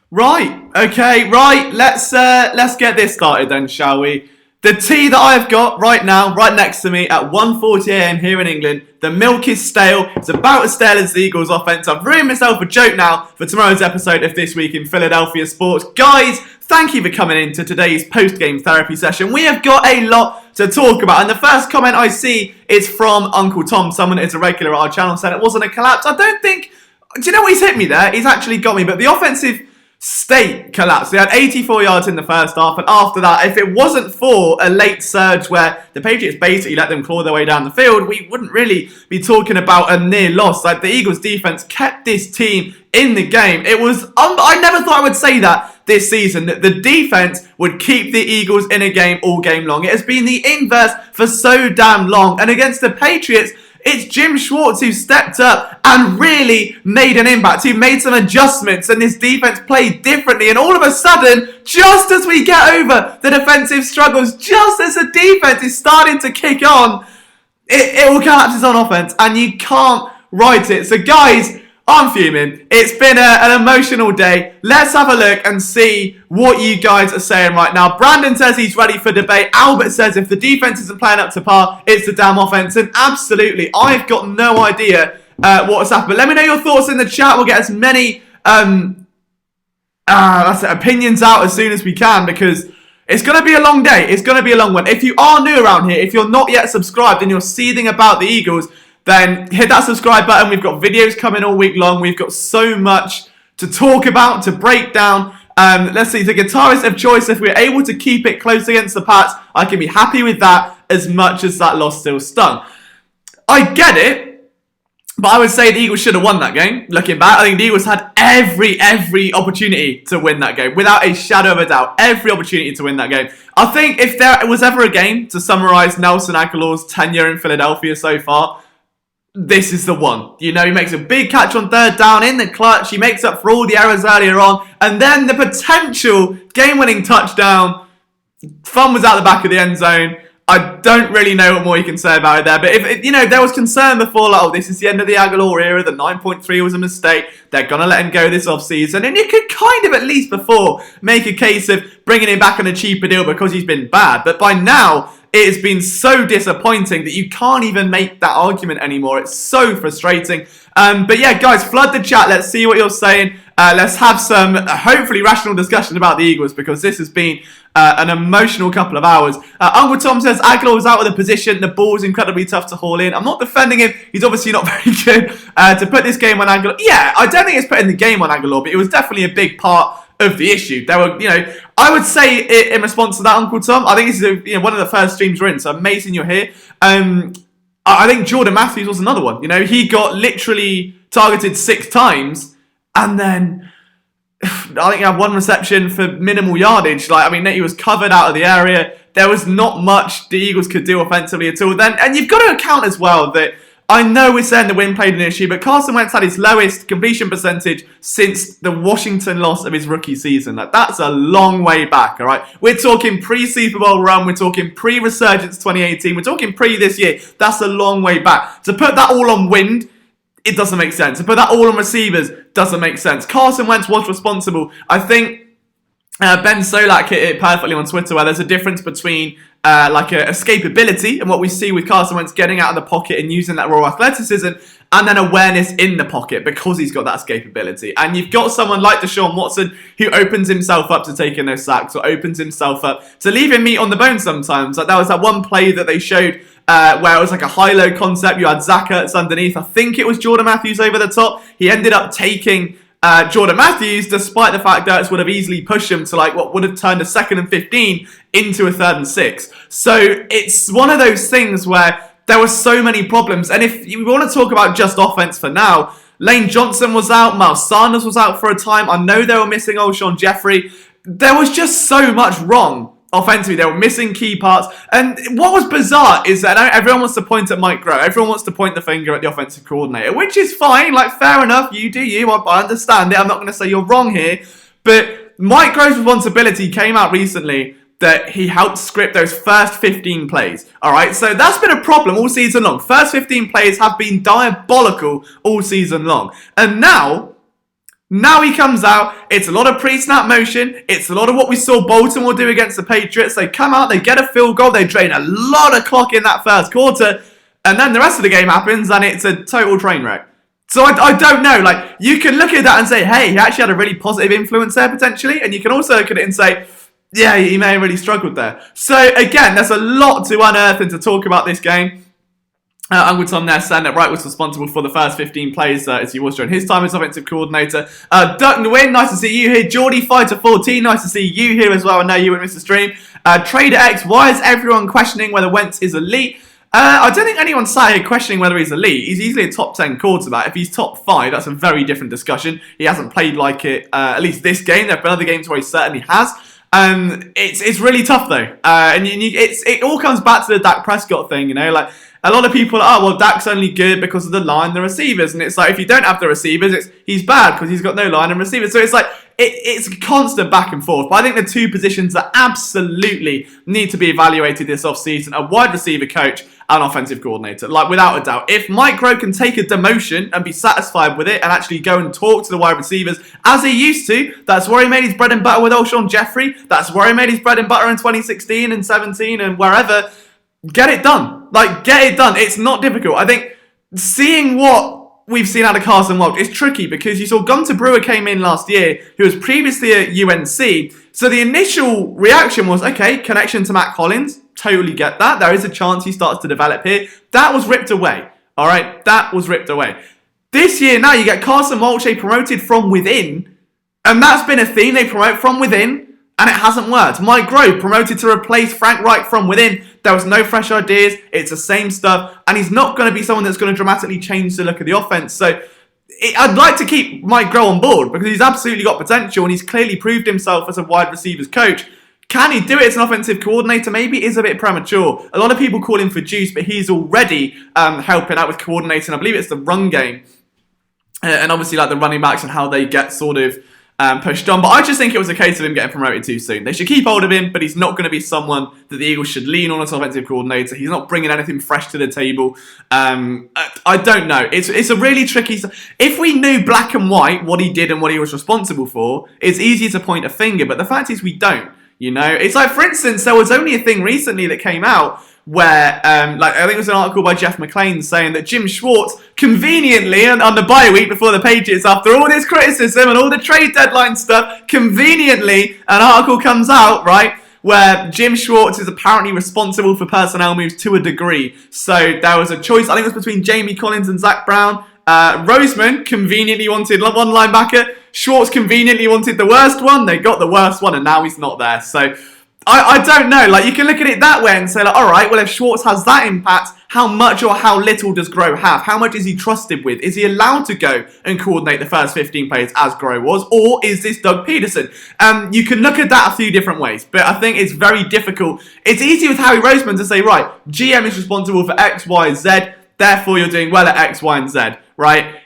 Right, okay, right, let's get this started then, shall we? The tea that I've got right now, right next to me at 1:40 a.m. here in England, the milk is stale. It's about as stale as the Eagles' offense. I've ruined myself a joke now for tomorrow's episode of This Week in Philadelphia Sports. Guys, thank you for coming into today's post-game therapy session. We have got a lot to talk about, and the first comment I see is from Uncle Tom, someone that is a regular at our channel, said it wasn't a collapse. I don't think... Do you know what he's hit me there? He's actually got me, but the offensive state collapsed. They had 84 yards in the first half, and after that, if it wasn't for a late surge where the Patriots basically let them claw their way down the field, we wouldn't really be talking about a near loss. Like, the Eagles defense kept this team in the game. It was, I never thought I would say that this season, that the defense would keep the Eagles in a game all game long. It has been the inverse for so damn long, and against the Patriots, it's Jim Schwartz who stepped up and really made an impact. He made some adjustments and this defense played differently. And all of a sudden, just as we get over the defensive struggles, just as the defense is starting to kick on, it all collapses on offense and you can't write it. So guys, I'm fuming. It's been an emotional day. Let's have a look and see what you guys are saying right now. Brandon says he's ready for debate. Albert says if the defense isn't playing up to par, it's the damn offense. And absolutely, I've got no idea what's happened. But let me know your thoughts in the chat. We'll get as many opinions out as soon as we can because it's going to be a long day. It's going to be a long one. If you are new around here, if you're not yet subscribed and you're seething about the Eagles, then hit that subscribe button. We've got videos coming all week long. We've got so much to talk about, to break down. Let's see, the guitarist of choice, if we're able to keep it close against the Pats, I can be happy with that as much as that loss still stung. I get it, but I would say the Eagles should have won that game. Looking back, I think the Eagles had every opportunity to win that game, without a shadow of a doubt. Every opportunity to win that game. I think if there was ever a game to summarise Nelson Agholor's tenure in Philadelphia so far, this is the one. You know, he makes a big catch on third down in the clutch. He makes up for all the errors earlier on. And then the potential game-winning touchdown. Fun was out the back of the end zone. I don't really know what more you can say about it there. But if you know, there was concern before, like, oh, this is the end of the Agholor era. The 9.3 was a mistake. They're going to let him go this offseason. And you could kind of, at least before, make a case of bringing him back on a cheaper deal because he's been bad. But by now, it has been so disappointing that you can't even make that argument anymore. It's so frustrating. But yeah, guys, flood the chat. Let's see what you're saying. Let's have some, hopefully, rational discussion about the Eagles because this has been an emotional couple of hours. Uncle Tom says Agholor was out of the position. The ball was incredibly tough to haul in. I'm not defending him. He's obviously not very good. To put this game on Agholor. Yeah, I don't think it's putting the game on Agholor, but it was definitely a big part of the issue. There were, you know, I would say in response to that, Uncle Tom, I think this is one of the first streams we're in, so amazing you're here. I think Jordan Matthews was another one. You know, he got literally targeted 6 times, and then I think he had 1 reception for minimal yardage. Like, I mean, he was covered out of the area. There was not much the Eagles could do offensively at all then. And you've got to account as well that I know we're saying the wind played an issue, but Carson Wentz had his lowest completion percentage since the Washington loss of his rookie season. Like, that's a long way back, all right? We're talking pre-Super Bowl run. We're talking pre-resurgence 2018. We're talking pre this year. That's a long way back. To put that all on wind, it doesn't make sense. To put that all on receivers doesn't make sense. Carson Wentz was responsible. I think Ben Solak hit it perfectly on Twitter, where there's a difference between escapability and what we see with Carson Wentz getting out of the pocket and using that raw athleticism, and then awareness in the pocket because he's got that escapability. And you've got someone like Deshaun Watson who opens himself up to taking those sacks, or opens himself up to leaving meat on the bone sometimes. Like, there was that one play that they showed where it was like a high-low concept. You had Zach Ertz underneath. I think it was Jordan Matthews over the top. He ended up taking Jordan Matthews, despite the fact that Ertz would have easily pushed him to what would have turned a 2nd and 15 into a 3rd and 6. So it's one of those things where there were so many problems. And if you want to talk about just offense for now, Lane Johnson was out, Miles Sanders was out for a time. I know they were missing Alshon Jeffrey. There was just so much wrong offensively. They were missing key parts. And what was bizarre is that everyone wants to point at Mike Groh. Everyone wants to point the finger at the offensive coordinator, which is fine. Fair enough. You do you. I understand it. I'm not going to say you're wrong here. But Mike Groh's responsibility came out recently that he helped script those first 15 plays. All right, so that's been a problem all season long. First 15 plays have been diabolical all season long. And now he comes out, it's a lot of pre-snap motion, it's a lot of what we saw Baltimore do against the Patriots. They come out, they get a field goal, they drain a lot of clock in that first quarter, and then the rest of the game happens and it's a total train wreck. So I don't know, you can look at that and say, hey, he actually had a really positive influence there potentially, and you can also look at it and say, yeah, he may have really struggled there. So again, there's a lot to unearth and to talk about this game. Uncle Tom there saying that Wright was responsible for the first 15 plays as he was during his time as offensive coordinator. Duck Nguyen, nice to see you here. Geordie Fighter 14, nice to see you here as well. I know you and Mr. Stream. Trader X, why is everyone questioning whether Wentz is elite? I don't think anyone's sat here questioning whether he's elite. He's easily a top 10 quarterback. If he's top 5, that's a very different discussion. He hasn't played like it, at least this game. There have been other games where he certainly has. It's really tough though. It all comes back to the Dak Prescott thing, a lot of people are, well, Dak's only good because of the line and the receivers. And it's if you don't have the receivers, he's bad because he's got no line and receivers. So it's a constant back and forth. But I think the two positions that absolutely need to be evaluated this offseason are wide receiver coach and offensive coordinator. Without a doubt. If Mike Groh can take a demotion and be satisfied with it and actually go and talk to the wide receivers as he used to, that's where he made his bread and butter with Alshon Jeffrey. That's where he made his bread and butter in 2016 and 17 and wherever. Get it done. Get it done. It's not difficult. I think seeing what we've seen out of Carson Wentz is tricky because you saw Gunter Brewer came in last year, who was previously at UNC. So the initial reaction was, okay, connection to Matt Collins. Totally get that. There is a chance he starts to develop here. That was ripped away. All right? That was ripped away. This year now you get Carson Wentz promoted from within, and that's been a theme. They promote from within. And it hasn't worked. Mike Groh promoted to replace Frank Reich from within. There was no fresh ideas. It's the same stuff. And he's not going to be someone that's going to dramatically change the look of the offense. So I'd like to keep Mike Groh on board because he's absolutely got potential and he's clearly proved himself as a wide receivers coach. Can he do it as an offensive coordinator? Maybe it is a bit premature. A lot of people call him for juice, but he's already helping out with coordinating. I believe it's the run game. And obviously the running backs and how they get sort of pushed on. But I just think it was a case of him getting promoted too soon. They should keep hold of him, but he's not going to be someone that the Eagles should lean on as offensive coordinator. He's not bringing anything fresh to the table. I don't know. It's a really tricky... If we knew black and white what he did and what he was responsible for, it's easy to point a finger. But the fact is we don't. It's for instance, there was only a thing recently that came out where, I think it was an article by Jeff McClain saying that Jim Schwartz, conveniently, on the bye week before the Patriots, after all this criticism and all the trade deadline stuff, conveniently, an article comes out, right, where Jim Schwartz is apparently responsible for personnel moves to a degree. So there was a choice, I think it was between Jamie Collins and Zach Brown. Roseman conveniently wanted one linebacker. Schwartz conveniently wanted the worst one. They got the worst one, and now he's not there. So I don't know. You can look at it that way and say, all right, well, if Schwartz has that impact, how much or how little does Groh have? How much is he trusted with? Is he allowed to go and coordinate the first 15 players as Groh was? Or is this Doug Peterson? You can look at that a few different ways, but I think it's very difficult. It's easy with Howie Roseman to say, right, GM is responsible for X, Y, Z, therefore you're doing well at X, Y, and Z, right?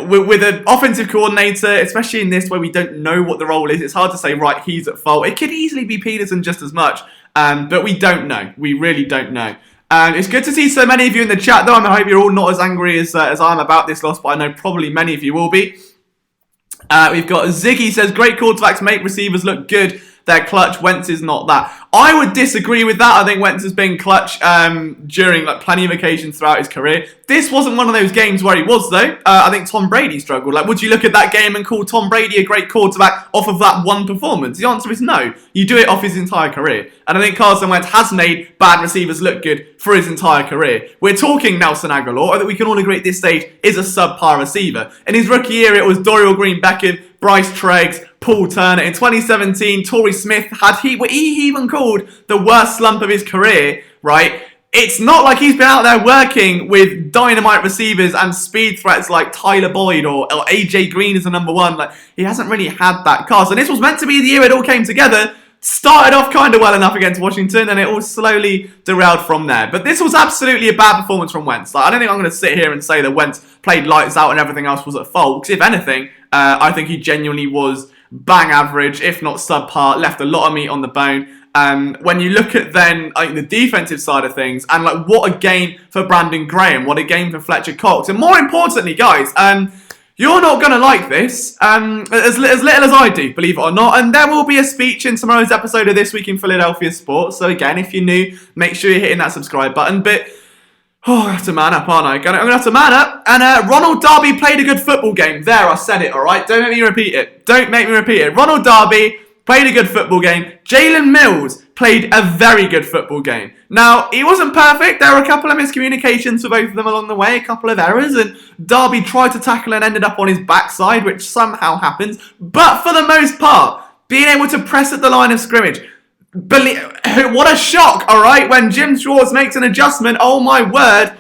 With an offensive coordinator, especially in this where we don't know what the role is, it's hard to say, right, he's at fault. It could easily be Peterson just as much, but we don't know. We really don't know. It's good to see so many of you in the chat, though. I hope you're all not as angry as I am about this loss, but I know probably many of you will be. We've got Ziggy says, great quarterbacks make receivers look good. They're clutch. Wentz is not that. I would disagree with that. I think Wentz has been clutch during plenty of occasions throughout his career. This wasn't one of those games where he was, though. I think Tom Brady struggled. Would you look at that game and call Tom Brady a great quarterback off of that one performance? The answer is no. You do it off his entire career. And I think Carson Wentz has made bad receivers look good for his entire career. We're talking Nelson Agholor, that we can all agree at this stage is a subpar receiver. In his rookie year, it was Dorial Green-Beckham, Bryce Treggs, Paul Turner. In 2017, Torrey Smith he even called the worst slump of his career, right? It's not like he's been out there working with dynamite receivers and speed threats like Tyler Boyd or AJ Green as a number one. He hasn't really had that cast. And this was meant to be the year it all came together. Started off kind of well enough against Washington, and it all slowly derailed from there. But this was absolutely a bad performance from Wentz. I don't think I'm going to sit here and say that Wentz played lights out and everything else was at fault. Because if anything, I think he genuinely was bang average, if not subpar, left a lot of meat on the bone. When you look at then the defensive side of things, and what a game for Brandon Graham, what a game for Fletcher Cox, and more importantly, guys, you're not going to like this, as little as I do, believe it or not, and there will be a speech in tomorrow's episode of This Week in Philadelphia Sports, so again, if you're new, make sure you're hitting that subscribe button, but I have to man up, aren't I? I'm going to have to man up. And Ronald Darby played a good football game. There, I said it, all right? Don't make me repeat it. Don't make me repeat it. Ronald Darby played a good football game. Jalen Mills played a very good football game. Now, he wasn't perfect. There were a couple of miscommunications for both of them along the way, a couple of errors, and Darby tried to tackle and ended up on his backside, which somehow happens. But for the most part, being able to press at the line of scrimmage, what a shock, all right? When Jim Schwartz makes an adjustment, oh my word,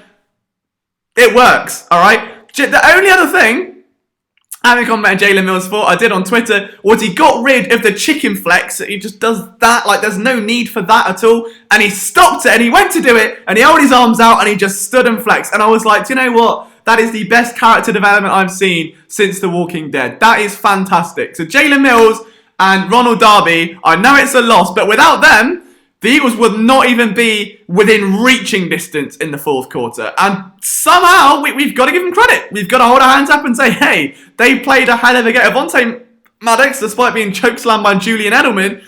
it works, all right? The only other thing, having commented Jalen Mills for, I did on Twitter, was he got rid of the chicken flex. He just does that, there's no need for that at all. And he stopped it, and he went to do it, and he held his arms out, and he just stood and flexed. And I was like, do you know what? That is the best character development I've seen since The Walking Dead. That is fantastic. So Jalen Mills and Ronald Darby, I know it's a loss, but without them, the Eagles would not even be within reaching distance in the fourth quarter. And somehow, we've got to give them credit. We've got to hold our hands up and say, hey, they played a hell of a game. Avonte Maddox, despite being chokeslammed by Julian Edelman,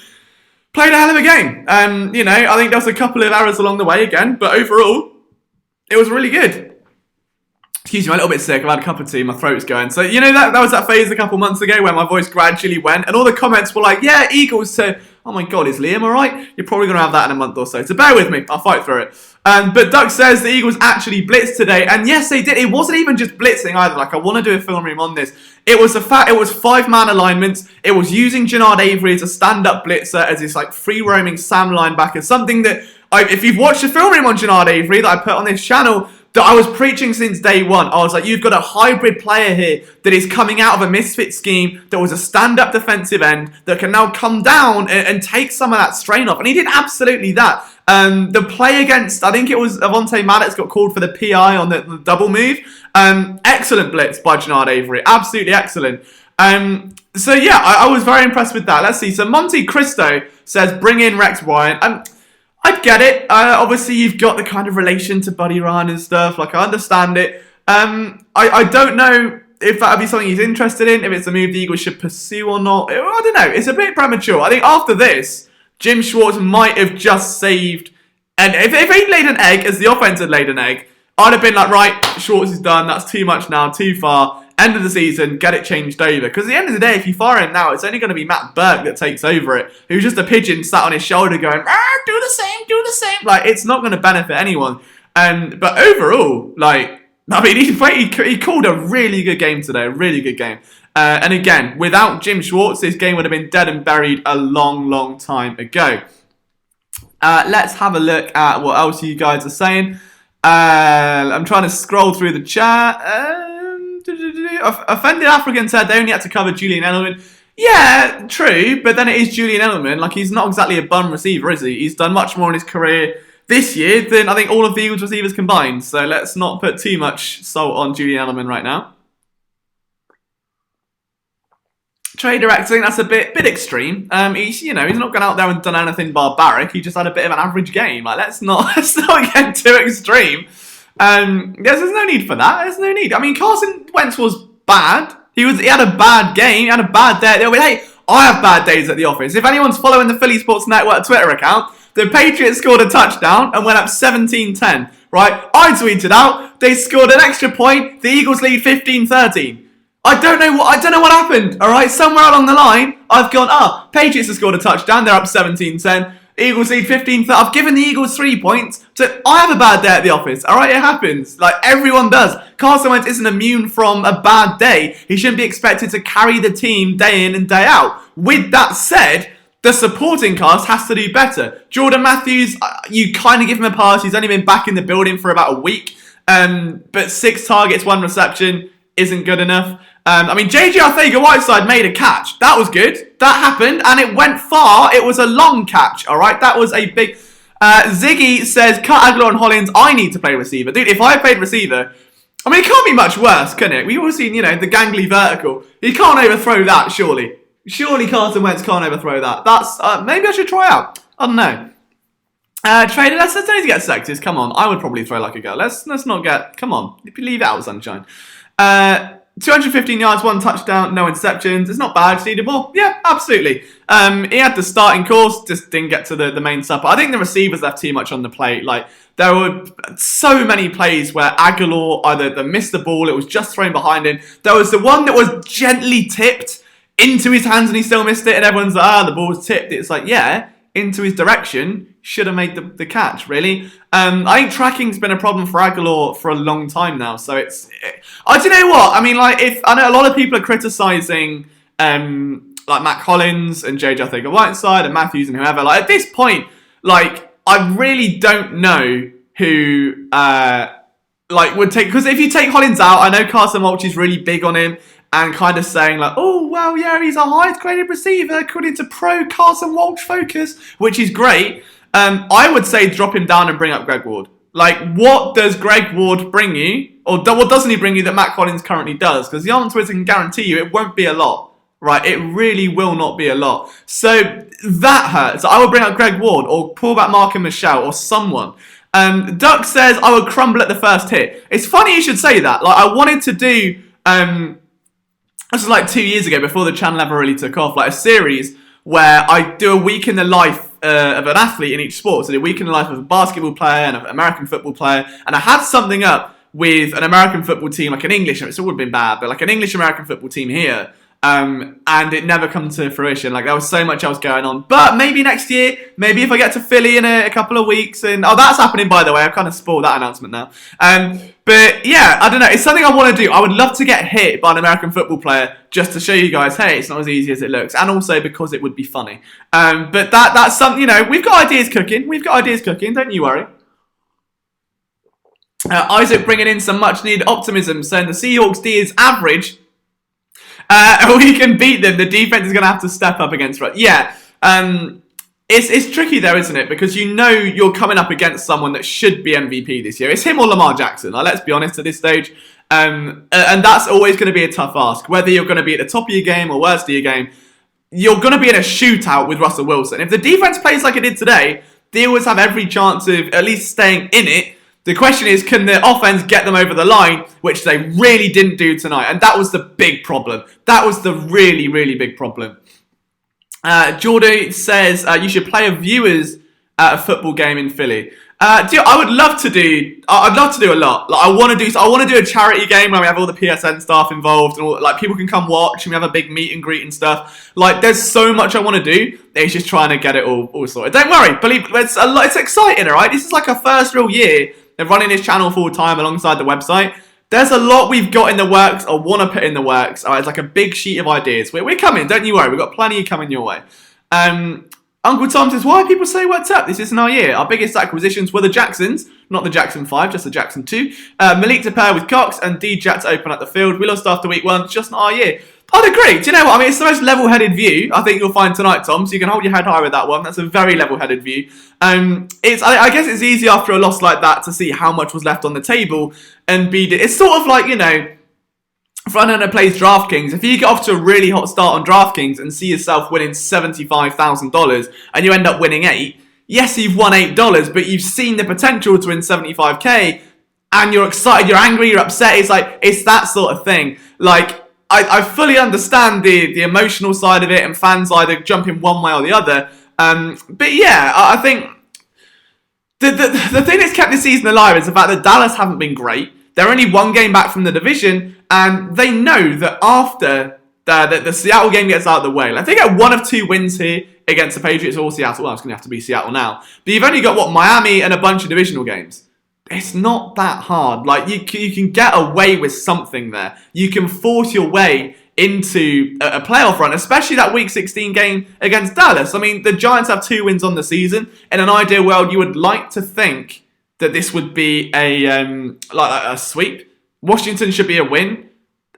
played a hell of a game. And, I think there was a couple of errors along the way again, but overall, it was really good. Excuse me, I'm a little bit sick. I've had a cup of tea, my throat's going. So, that was that phase a couple months ago where my voice gradually went, and all the comments were like, yeah, Eagles to, oh my God, is Liam alright? You're probably going to have that in a month or so. So bear with me, I'll fight through it. But Doug says the Eagles actually blitzed today, and yes, they did. It wasn't even just blitzing either. I want to do a film room on this. It was it was 5-man alignments. It was using Jannard Avery as a stand-up blitzer, as this free-roaming Sam linebacker, something that, if you've watched the film room on Jannard Avery that I put on this channel, that I was preaching since day one. I was like, you've got a hybrid player here that is coming out of a misfit scheme, that was a stand-up defensive end, that can now come down and take some of that strain off. And he did absolutely that. The play against, I think it was Avonte Maddox got called for the PI on the double move. Excellent blitz by Jannard Avery. Absolutely excellent. So yeah, I was very impressed with that. Let's see. So Monte Cristo says, bring in Rex Bryant. I get it. Obviously, you've got the kind of relation to Buddy Ryan and stuff. I understand it. I don't know if that would be something he's interested in, if it's a move the Eagles should pursue or not. I don't know. It's a bit premature. I think after this, Jim Schwartz might have just saved. And if he'd laid an egg, as the offense had laid an egg, I'd have been like, right, Schwartz is done. That's too much now, too far. End of the season, get it changed over. Because at the end of the day, if you fire him now, it's only going to be Matt Burke that takes over it, who's just a pigeon sat on his shoulder going, do the same, do the same. It's not going to benefit anyone. But overall, he called a really good game today, a really good game. And again, without Jim Schwartz, this game would have been dead and buried a long, long time ago. Let's have a look at what else you guys are saying. I'm trying to scroll through the chat. Offended African said they only had to cover Julian Edelman. Yeah, true, but then it is Julian Edelman. Like, he's not exactly a bum receiver, is he? He's done much more in his career this year than I think all of the Eagles receivers combined. So let's not put too much salt on Julian Edelman right now. Trade directing, that's a bit extreme. He's not gone out there and done anything barbaric. He just had a bit of an average game. Like, let's not get too extreme. There's no need for that. There's no need. I mean, Carson Wentz was bad. He had a bad game. He had a bad day. Hey, I have bad days at the office. If anyone's following the Philly Sports Network Twitter account, the Patriots scored a touchdown and went up 17-10. Right? I tweeted out they scored an extra point. The Eagles lead 15-13. I don't know what happened. All right, somewhere along the line, I've gone, Patriots have scored a touchdown. They're up 17-10. Eagles lead 15-13. I've given the Eagles 3 points. So I have a bad day at the office. All right, it happens. Like, everyone does. Carson Wentz isn't immune from a bad day. He shouldn't be expected to carry the team day in and day out. With that said, the supporting cast has to do better. Jordan Matthews, you kind of give him a pass. He's only been back in the building for about a week. But 6 targets, 1 reception isn't good enough. J.J. Arcega-Whiteside made a catch. That was good. That happened, and it went far. It was a long catch, all right? That was a big... Ziggy says, cut Agholor and Hollins. I need to play receiver. Dude, if I played receiver... it can't be much worse, can it? We've all seen, the gangly vertical. He can't overthrow that, surely. Surely Carson Wentz can't overthrow that. That's... maybe I should try out. I don't know. Trader, let's don't need to get sexist. Come on. I would probably throw like a girl. Let's not get... Come on. Leave it out, sunshine. 215 yards, 1 touchdown, no interceptions. It's not bad. Just needed more. Yeah, absolutely. He had the starting course, just didn't get to the main supper. I think the receivers left too much on the plate. Like, there were so many plays where Agholor either they missed the ball, it was just thrown behind him. There was the one that was gently tipped into his hands and he still missed it, and everyone's like, the ball was tipped. It's like, yeah, into his direction. Should have made the catch, really. I think tracking's been a problem for Agholor for a long time now. So I don't know what. I know a lot of people are criticising Matt Collins and J.J. Arcega-Whiteside and Matthews and whoever. Like, at this point, I really don't know who would take, because if you take Hollins out, I know Carson Wentz is really big on him and kind of saying he's our highest graded receiver according to pro Carson Wentz focus, which is great. I would say drop him down and bring up Greg Ward. Like, what does Greg Ward bring you? Or what doesn't he bring you that Matt Collins currently does? Because the answer is, I can guarantee you, it won't be a lot. Right? It really will not be a lot. So, that hurts. I would bring up Greg Ward or pull back Mark and Michelle or someone. Duck says, I would crumble at the first hit. It's funny you should say that. Like, I wanted to do... this was 2 years ago, before the channel ever really took off. Like, a series where I do a week in the life of an athlete in each sport. So the week in the life of a basketball player and an American football player. And I had something up with an American football team, like an English, it's all been bad, but like an English-American football team here. And it never come to fruition. Like, there was so much else going on. But maybe next year, maybe if I get to Philly in a couple of weeks. And that's happening, by the way. I've kind of spoiled that announcement now. But yeah, I don't know. It's something I want to do. I would love to get hit by an American football player just to show you guys, hey, it's not as easy as it looks. And also because it would be funny. But that's something, we've got ideas cooking. Don't you worry. Isaac bringing in some much needed optimism, saying the Seahawks D is average. We can beat them. The defense is going to have to step up against us. Yeah. It's tricky though, isn't it? Because you're coming up against someone that should be MVP this year. It's him or Lamar Jackson. Like, let's be honest at this stage. And that's always going to be a tough ask. Whether you're going to be at the top of your game or worst of your game, you're going to be in a shootout with Russell Wilson. If the defense plays like it did today, they always have every chance of at least staying in it. The question is, can the offense get them over the line, which they really didn't do tonight? And that was the big problem. That was the really, really big problem. Jordy says you should play a viewers at a football game in Philly. I would love to do. I'd love to do a lot. Like, I want to do a charity game where we have all the PSN staff involved and all. Like, people can come watch and we have a big meet and greet and stuff. Like, there's so much I want to do. It's just trying to get it all sorted. Don't worry, believe it's a lot. It's exciting, all right. This is like our first real year of running this channel full time alongside the website. There's a lot we've got in the works or want to put in the works. All right, it's like a big sheet of ideas. We're coming, don't you worry. We've got plenty coming your way. Uncle Tom says, why people say what's up? This isn't our year. Our biggest acquisitions were the Jacksons. Not the Jackson 5, just the Jackson 2. Malik to pair with Cox and D-Jet to open up the field. We lost after week 1. It's just not our year. I'd agree. Do you know what? I mean, it's the most level-headed view I think you'll find tonight, Tom, so you can hold your head high with that one. That's a very level-headed view. I guess it's easy after a loss like that to see how much was left on the table and it's sort of like, Frontender plays DraftKings. If you get off to a really hot start on DraftKings and see yourself winning $75,000 and you end up winning 8, yes, you've won $8, but you've seen the potential to win 75k and you're excited, you're angry, you're upset. It's that sort of thing. I fully understand the emotional side of it and fans either jumping one way or the other. But yeah, I think the thing that's kept the season alive is the fact that Dallas haven't been great. They're only one game back from the division, and they know that after the Seattle game gets out of the way, they get one of 2 wins here against the Patriots or Seattle. Well, it's going to have to be Seattle now. But you've only got, Miami and a bunch of divisional games. It's not that hard. You can get away with something there. You can force your way into a playoff run, especially that Week 16 game against Dallas. I mean, the Giants have 2 wins on the season. In an ideal world, you would like to think that this would be a sweep. Washington should be a win.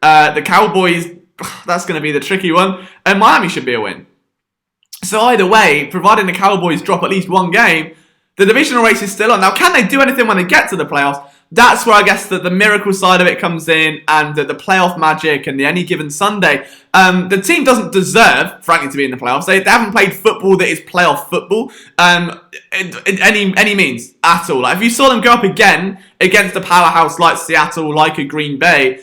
The Cowboys, that's going to be the tricky one. And Miami should be a win. So either way, providing the Cowboys drop at least one game, the divisional race is still on. Now, can they do anything when they get to the playoffs? That's where I guess that the miracle side of it comes in, and the playoff magic and the any given Sunday. The team doesn't deserve, frankly, to be in the playoffs. They haven't played football that is playoff football in any means at all. If you saw them go up again against a powerhouse like Seattle, like a Green Bay,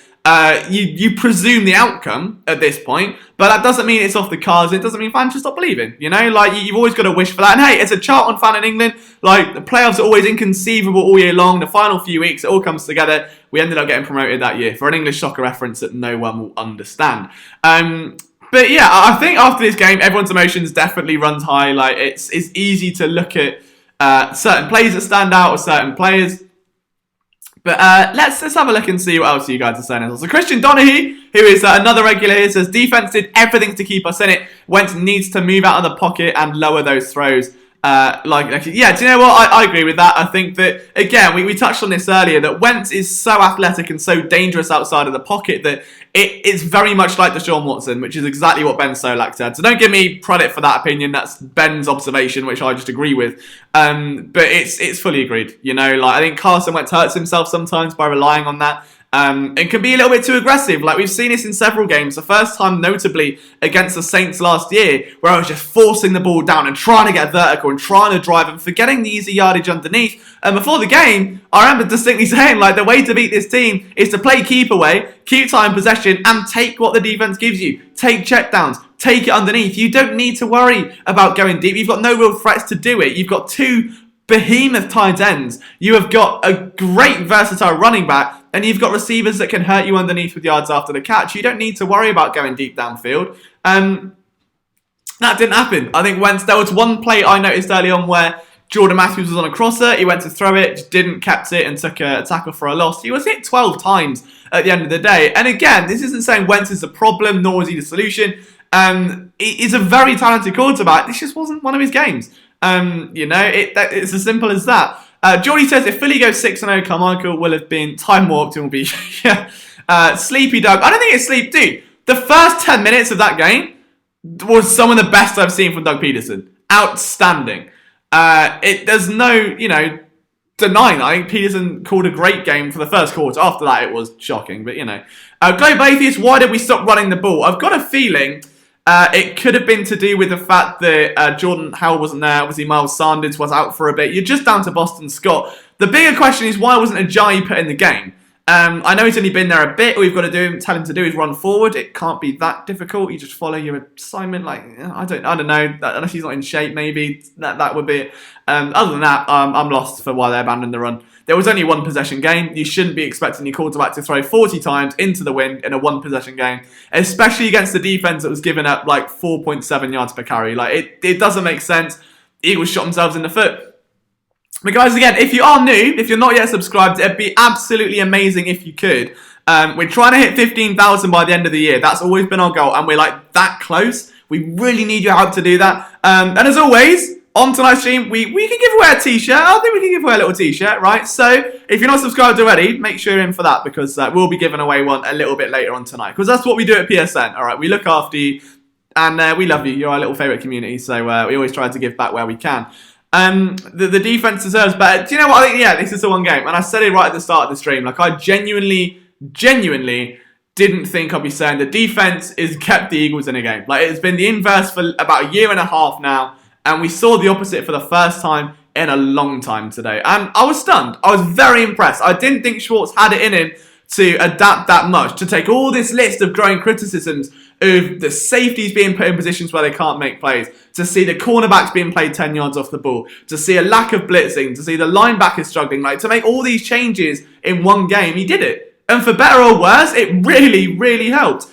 you presume the outcome at this point, but that doesn't mean it's off the cards. It doesn't mean fans should stop believing. You've always got to wish for that. And hey, as a Charlton fan in England, the playoffs are always inconceivable all year long. The final few weeks, it all comes together. We ended up getting promoted that year for an English soccer reference that no one will understand. But yeah, I think after this game, everyone's emotions definitely runs high. It's easy to look at certain plays that stand out or certain players. But let's have a look and see what else you guys are saying. So Christian Donaghy, who is another regular here, says defense did everything to keep us in it. Wentz needs to move out of the pocket and lower those throws. Yeah, do you know what? I agree with that. I think that, again, we touched on this earlier, that Wentz is so athletic and so dangerous outside of the pocket that it's very much like Deshaun Watson, which is exactly what Ben Solak said. So don't give me credit for that opinion. That's Ben's observation, which I just agree with. But it's fully agreed. I think Carson Wentz hurts himself sometimes by relying on that. It can be a little bit too aggressive. We've seen this in several games. The first time, notably, against the Saints last year, where I was just forcing the ball down and trying to get vertical and trying to drive and forgetting the easy yardage underneath. And before the game, I remember distinctly saying, the way to beat this team is to play keep away, keep time possession, and take what the defense gives you. Take checkdowns. Take it underneath. You don't need to worry about going deep. You've got no real threats to do it. You've got 2 behemoth tight ends. You have got a great versatile running back, and you've got receivers that can hurt you underneath with yards after the catch. You don't need to worry about going deep downfield. That didn't happen. I think there was one play I noticed early on where Jordan Matthews was on a crosser. He went to throw it, just didn't catch it, and took a tackle for a loss. He was hit 12 times at the end of the day. And again, this isn't saying Wentz is the problem, nor is he the solution. He's a very talented quarterback. This just wasn't one of his games. It's as simple as that. Geordie says if Philly goes 6-0, Carmichael will have been time warped and will be sleepy Doug. I don't think it's sleep, dude. The first 10 minutes of that game was some of the best I've seen from Doug Peterson. Outstanding. There's no, denying. I think Peterson called a great game for the first quarter. After that, it was shocking. But Global Atheist, why did we stop running the ball? I've got a feeling it could have been to do with the fact that Jordan Howell wasn't there. Obviously, Miles Sanders was out for a bit. You're just down to Boston Scott. The bigger question is, why wasn't Ajayi put in the game? I know he's only been there a bit. All you've got to tell him to do is run forward. It can't be that difficult. You just follow your assignment. I don't know. Unless he's not in shape, maybe that would be it. Other than that, I'm lost for why they abandoned the run. There was only one possession game. You shouldn't be expecting your quarterback to throw 40 times into the wind in a one possession game, especially against the defense that was giving up 4.7 yards per carry. It doesn't make sense. Eagles shot themselves in the foot. But guys, again, if you are new, if you're not yet subscribed, it'd be absolutely amazing if you could. We're trying to hit 15,000 by the end of the year. That's always been our goal, and we're that close. We really need your help to do that. And as always, on tonight's stream, we can give away a t-shirt. I think we can give away a little t-shirt, right? So if you're not subscribed already, make sure you're in for that, because we'll be giving away one a little bit later on tonight, because that's what we do at PSN. All right, we look after you, and we love you. You're our little favourite community, so we always try to give back where we can. The defense deserves better. Do you know what? I think, yeah, this is the one game. And I said it right at the start of the stream. Like, I genuinely didn't think I'd be saying the defense is kept the Eagles in a game. Like, it's been the inverse for about a year and a half now. And we saw the opposite for the first time in a long time today. And I was stunned. I was very impressed. I didn't think Schwartz had it in him to adapt that much, to take all this list of growing criticisms of the safeties being put in positions where they can't make plays, to see the cornerbacks being played 10 yards off the ball, to see a lack of blitzing, to see the linebackers struggling, like, to make all these changes in one game. He did it. And for better or worse, it really helped.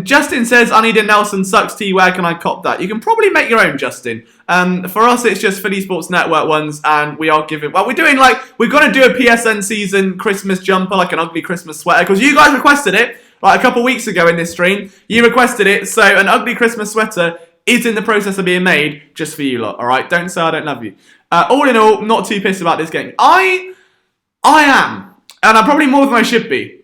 Justin says, I need a Nelson sucks tee. Where can I cop that? You can probably make your own, Justin. For us, it's just Philly Sports Network ones, and we are giving... Well, we're doing, like... We're going to do a PSN season Christmas jumper, like an ugly Christmas sweater, because you guys requested it, like, a couple weeks ago in this stream. You requested it, so an ugly Christmas sweater is in the process of being made just for you lot, alright? Don't say I don't love you. All in all, not too pissed about this game. I am, and I'm probably more than I should be.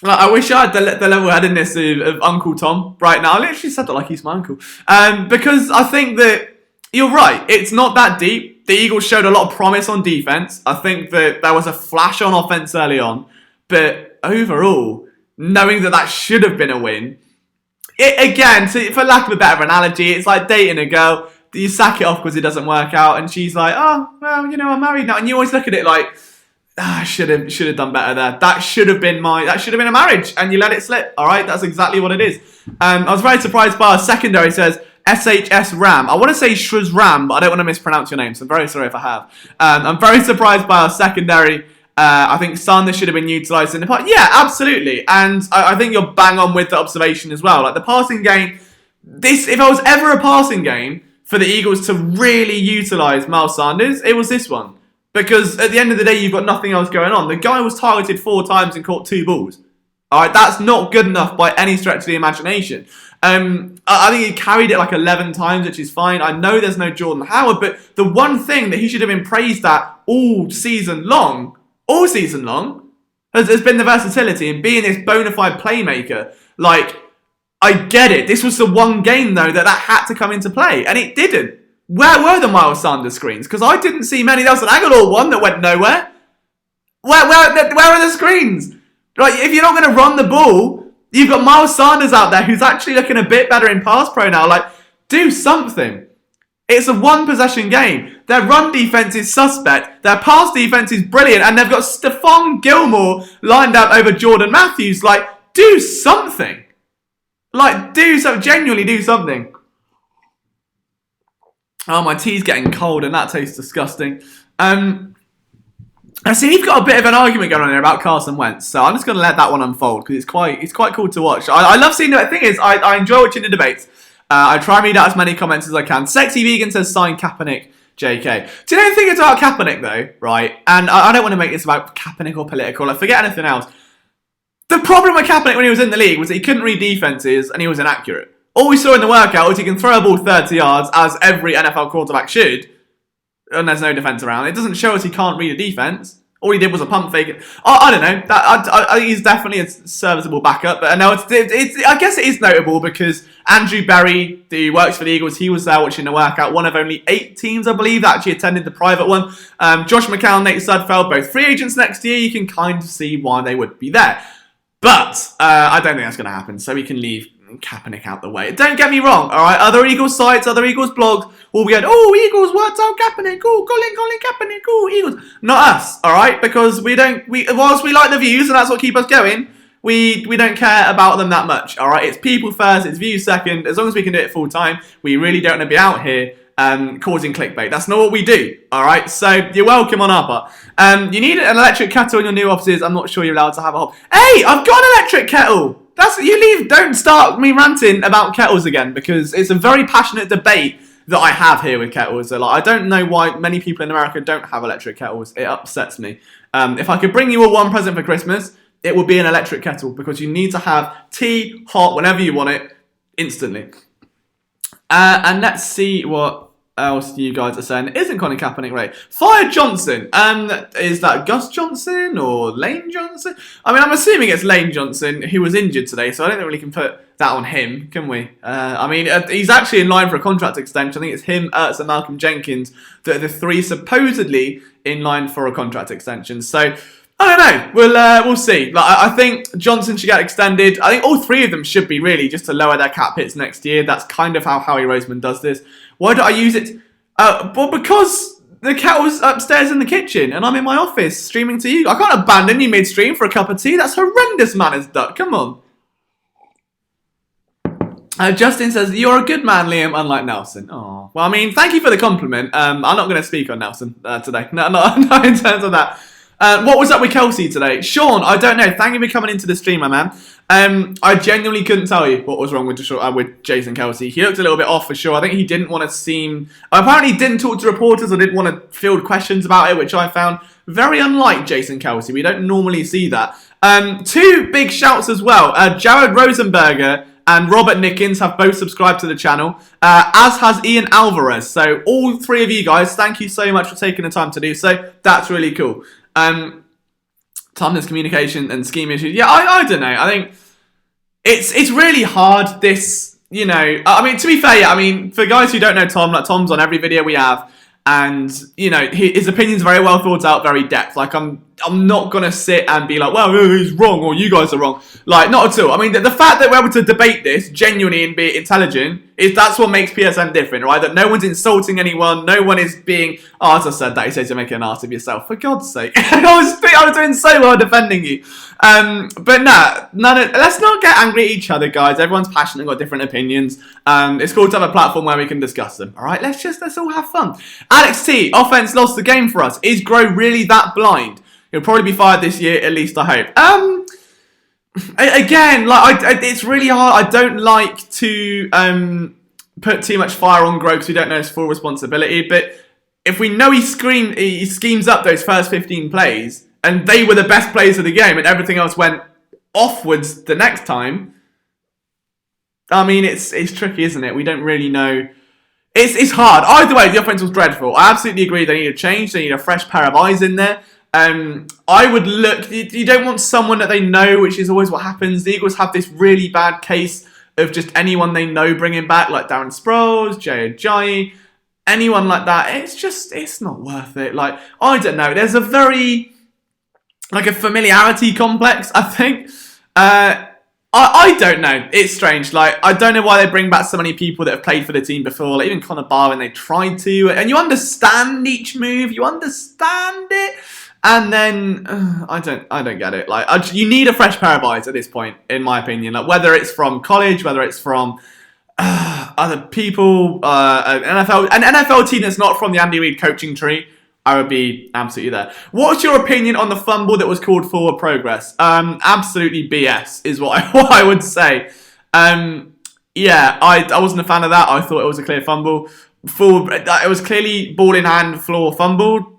Like, I wish I had the level-headedness of Uncle Tom right now. I literally said that like he's my uncle. Because I think that you're right. It's not that deep. The Eagles showed a lot of promise on defense. I think that there was a flash on offense early on. But overall, knowing that should have been a win, again, for lack of a better analogy, it's like dating a girl. You sack it off because it doesn't work out. And she's like, oh, well, you know, I'm married now. And you always look at it like... I should have done better there. That should have been a marriage, and you let it slip. All right, that's exactly what it is. I was very surprised by our secondary. Says SHS Ram. I want to say Shruz Ram, but I don't want to mispronounce your name, so I'm very sorry if I have. I'm very surprised by our secondary. I think Sanders should have been utilised in the part. Yeah, absolutely, and I think you're bang on with the observation as well. Like, the passing game. If I was ever a passing game for the Eagles to really utilise Miles Sanders, it was this one. Because at the end of the day, you've got nothing else going on. The guy was targeted 4 times and caught 2 balls. All right, that's not good enough by any stretch of the imagination. I think he carried it like 11 times, which is fine. I know there's no Jordan Howard, but the one thing that he should have been praised at all season long, has been the versatility and being this bona fide playmaker. Like, I get it. This was the one game, though, that had to come into play, and it didn't. Where were the Miles Sanders screens? Because I didn't see many. There was an Agholor one that went nowhere. Where are the screens? Like, if you're not going to run the ball, you've got Miles Sanders out there who's actually looking a bit better in pass pro now. Like, do something. It's a one-possession game. Their run defense is suspect. Their pass defense is brilliant. And they've got Stephon Gilmore lined up over Jordan Matthews. Like, do something. Like, genuinely do something. Oh, my tea's getting cold and that tastes disgusting. I see you've got a bit of an argument going on here about Carson Wentz, so I'm just going to let that one unfold because it's quite cool to watch. I love seeing the thing is, I enjoy watching the debates. I try and read out as many comments as I can. Sexy Vegan says sign Kaepernick, JK. Do you know the thing about Kaepernick though, right? And I don't want to make this about Kaepernick or political. Like, forget anything else. The problem with Kaepernick when he was in the league was that he couldn't read defenses and he was inaccurate. All we saw in the workout was he can throw a ball 30 yards, as every NFL quarterback should, and there's no defense around. It doesn't show us he can't read a defense. All he did was a pump fake. I don't know. I think he's definitely a serviceable backup. But no, I guess it is notable because Andrew Berry, who works for the Eagles, he was there watching the workout. One of only 8 teams, I believe, that actually attended the private one. Josh McCown, Nate Sudfeld, both free agents next year. You can kind of see why they would be there. But I don't think that's going to happen. So we can leave Kaepernick out the way. Don't get me wrong, all right? Other Eagles sites, other Eagles blogs will be going, oh, Eagles worked out Kaepernick, oh, Colin Kaepernick, oh, Eagles. Not us, all right? Because whilst we like the views and that's what keeps us going, we don't care about them that much, all right? It's people first, it's views second. As long as we can do it full time, we really don't want to be out here causing clickbait. That's not what we do, all right? So you're welcome on our part. You need an electric kettle in your new offices. I'm not sure you're allowed to have a hob. Hey, I've got an electric kettle. Don't start me ranting about kettles again, because it's a very passionate debate that I have here with kettles. So, like, I don't know why many people in America don't have electric kettles. It upsets me. If I could bring you all one present for Christmas, it would be an electric kettle, because you need to have tea hot whenever you want it, instantly. And let's see what else you guys are saying isn't Colin Kaepernick right? Fire Johnson. Is that Gus Johnson or Lane Johnson? I mean, I'm assuming it's Lane Johnson who was injured today, so I don't think we can put that on him, can we? I mean, he's actually in line for a contract extension. I think it's him, Ertz, and Malcolm Jenkins that are the three supposedly in line for a contract extension. So I don't know. We'll see. Like, I think Johnson should get extended. I think all three of them should be, really, just to lower their cap hits next year. That's kind of how Howie Roseman does this. Why do I use it? Well, because the cat was upstairs in the kitchen and I'm in my office streaming to you. I can't abandon you mid-stream for a cup of tea. That's horrendous manners, Duck. Come on. Justin says, you're a good man, Liam, unlike Nelson. Oh, well, I mean, thank you for the compliment. I'm not going to speak on Nelson today. No, not in terms of that. What was up with Kelsey today? Sean, I don't know. Thank you for coming into the stream, my man. I genuinely couldn't tell you what was wrong with Jason Kelsey. He looked a little bit off for sure. I think he didn't want to seem... Apparently he didn't talk to reporters or didn't want to field questions about it, which I found very unlike Jason Kelsey. We don't normally see that. Two big shouts as well. Jared Rosenberger and Robert Nickens have both subscribed to the channel, as has Ian Alvarez. So all three of you guys, thank you so much for taking the time to do so. That's really cool. Timeless communication and scheme issues. Yeah, I don't know. I think it's really hard, this, you know. I mean, to be fair, yeah, I mean, for guys who don't know Tom, like, Tom's on every video we have, and, you know, his opinion's very well thought out, very depth. Like, I'm not going to sit and be like, well, he's wrong, or you guys are wrong. Like, not at all. I mean, the fact that we're able to debate this genuinely and be intelligent, that's what makes PSN different, right? That no one's insulting anyone, no one is being, as I said, that he says you're making an ass of yourself. For God's sake. I was doing so well defending you. But let's not get angry at each other, guys. Everyone's passionate and got different opinions. It's cool to have a platform where we can discuss them. All right, let's all have fun. Alex T, offense lost the game for us. Is Grow really that blind? He'll probably be fired this year, at least I hope. Again, like, it's really hard. I don't like to put too much fire on Grow because we don't know his full responsibility. But if we know he schemes up those first 15 plays and they were the best plays of the game and everything else went offwards the next time, I mean, it's tricky, isn't it? We don't really know. It's hard. Either way, the offense was dreadful. I absolutely agree they need a change. They need a fresh pair of eyes in there. I would look... You don't want someone that they know, which is always what happens. The Eagles have this really bad case of just anyone they know bringing back, like Darren Sproles, Jay Ajayi, anyone like that. It's not worth it. Like, I don't know. There's a very... like a familiarity complex, I think. I don't know. It's strange. Like, I don't know why they bring back so many people that have played for the team before. Like, even Connor Barr when they tried to. And you understand each move. You understand it. And then, I don't get it. Like, you need a fresh pair of eyes at this point, in my opinion. Like, whether it's from college, whether it's from other people, an NFL team that's not from the Andy Reid coaching tree, I would be absolutely there. What's your opinion on the fumble that was called forward progress? Absolutely BS is what I would say. Yeah, I wasn't a fan of that. I thought it was a clear fumble. It was clearly ball in hand, floor fumble.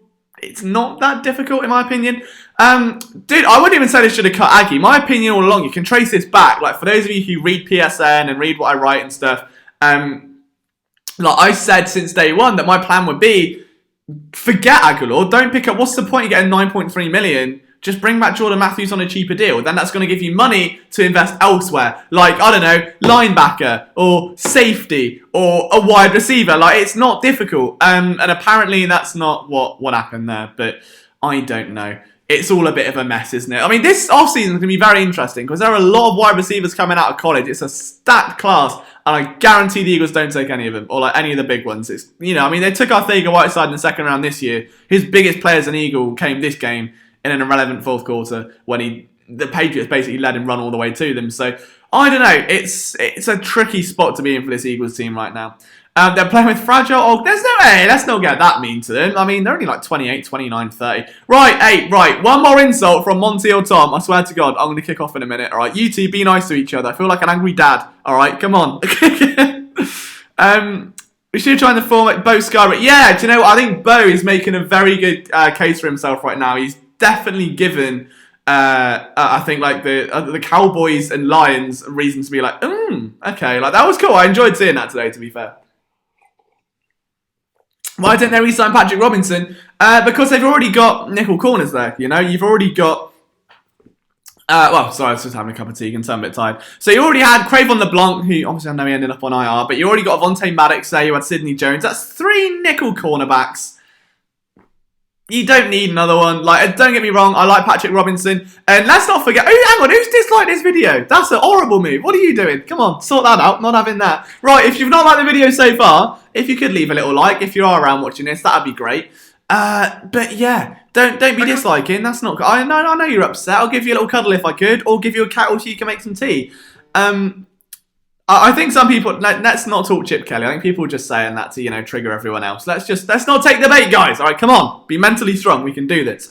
It's not that difficult, in my opinion. Dude, I wouldn't even say they should have cut Aggie. My opinion all along, you can trace this back. Like, for those of you who read PSN and read what I write and stuff, like I said since day one that my plan would be, forget Agholor, don't pick up, what's the point of getting 9.3 million? Just bring back Jordan Matthews on a cheaper deal. Then that's going to give you money to invest elsewhere. Like, I don't know, linebacker or safety or a wide receiver. Like, it's not difficult. And apparently that's not what happened there. But I don't know. It's all a bit of a mess, isn't it? I mean, this offseason is going to be very interesting because there are a lot of wide receivers coming out of college. It's a stacked class. And I guarantee the Eagles don't take any of them, or like any of the big ones. It's, you know, I mean, they took Arthega-Whiteside in the second round this year. His biggest player as an Eagle came this game in an irrelevant fourth quarter when the Patriots basically let him run all the way to them. So, I don't know. It's a tricky spot to be in for this Eagles team right now. They're playing with fragile... Oh, there's no way. Let's not get that mean to them. I mean, they're only like 28, 29, 30. Right. One more insult from Monty or Tom. I swear to God, I'm going to kick off in a minute. All right, you two, be nice to each other. I feel like an angry dad. All right, come on. We should try and format Bo Scarlett. Yeah, do you know what? I think Bo is making a very good case for himself right now. He's definitely given... I think like the Cowboys and Lions reason to be like, okay, like that was cool. I enjoyed seeing that today, to be fair. Why didn't they re-sign Patrick Robinson? Because they've already got nickel corners there. You know, you've already got. Sorry, I was just having a cup of tea. You can tell I'm a bit tired. So you already had Cravon LeBlanc, who obviously I know he ended up on IR, but you already got Avonte Maddox there. You had Sidney Jones. That's 3 nickel cornerbacks. You don't need another one. Like, don't get me wrong, I like Patrick Robinson. And let's not forget, hang on, who's disliked this video? That's a horrible move. What are you doing? Come on, sort that out. Not having that. Right, if you've not liked the video so far, if you could leave a little like, if you are around watching this, that'd be great. But yeah, don't be disliking. That's not good. I know you're upset. I'll give you a little cuddle if I could, or give you a kettle so you can make some tea. I think some people, let's not talk Chip Kelly. I think people are just saying that to, trigger everyone else. Let's not take the bait, guys. All right, come on. Be mentally strong. We can do this.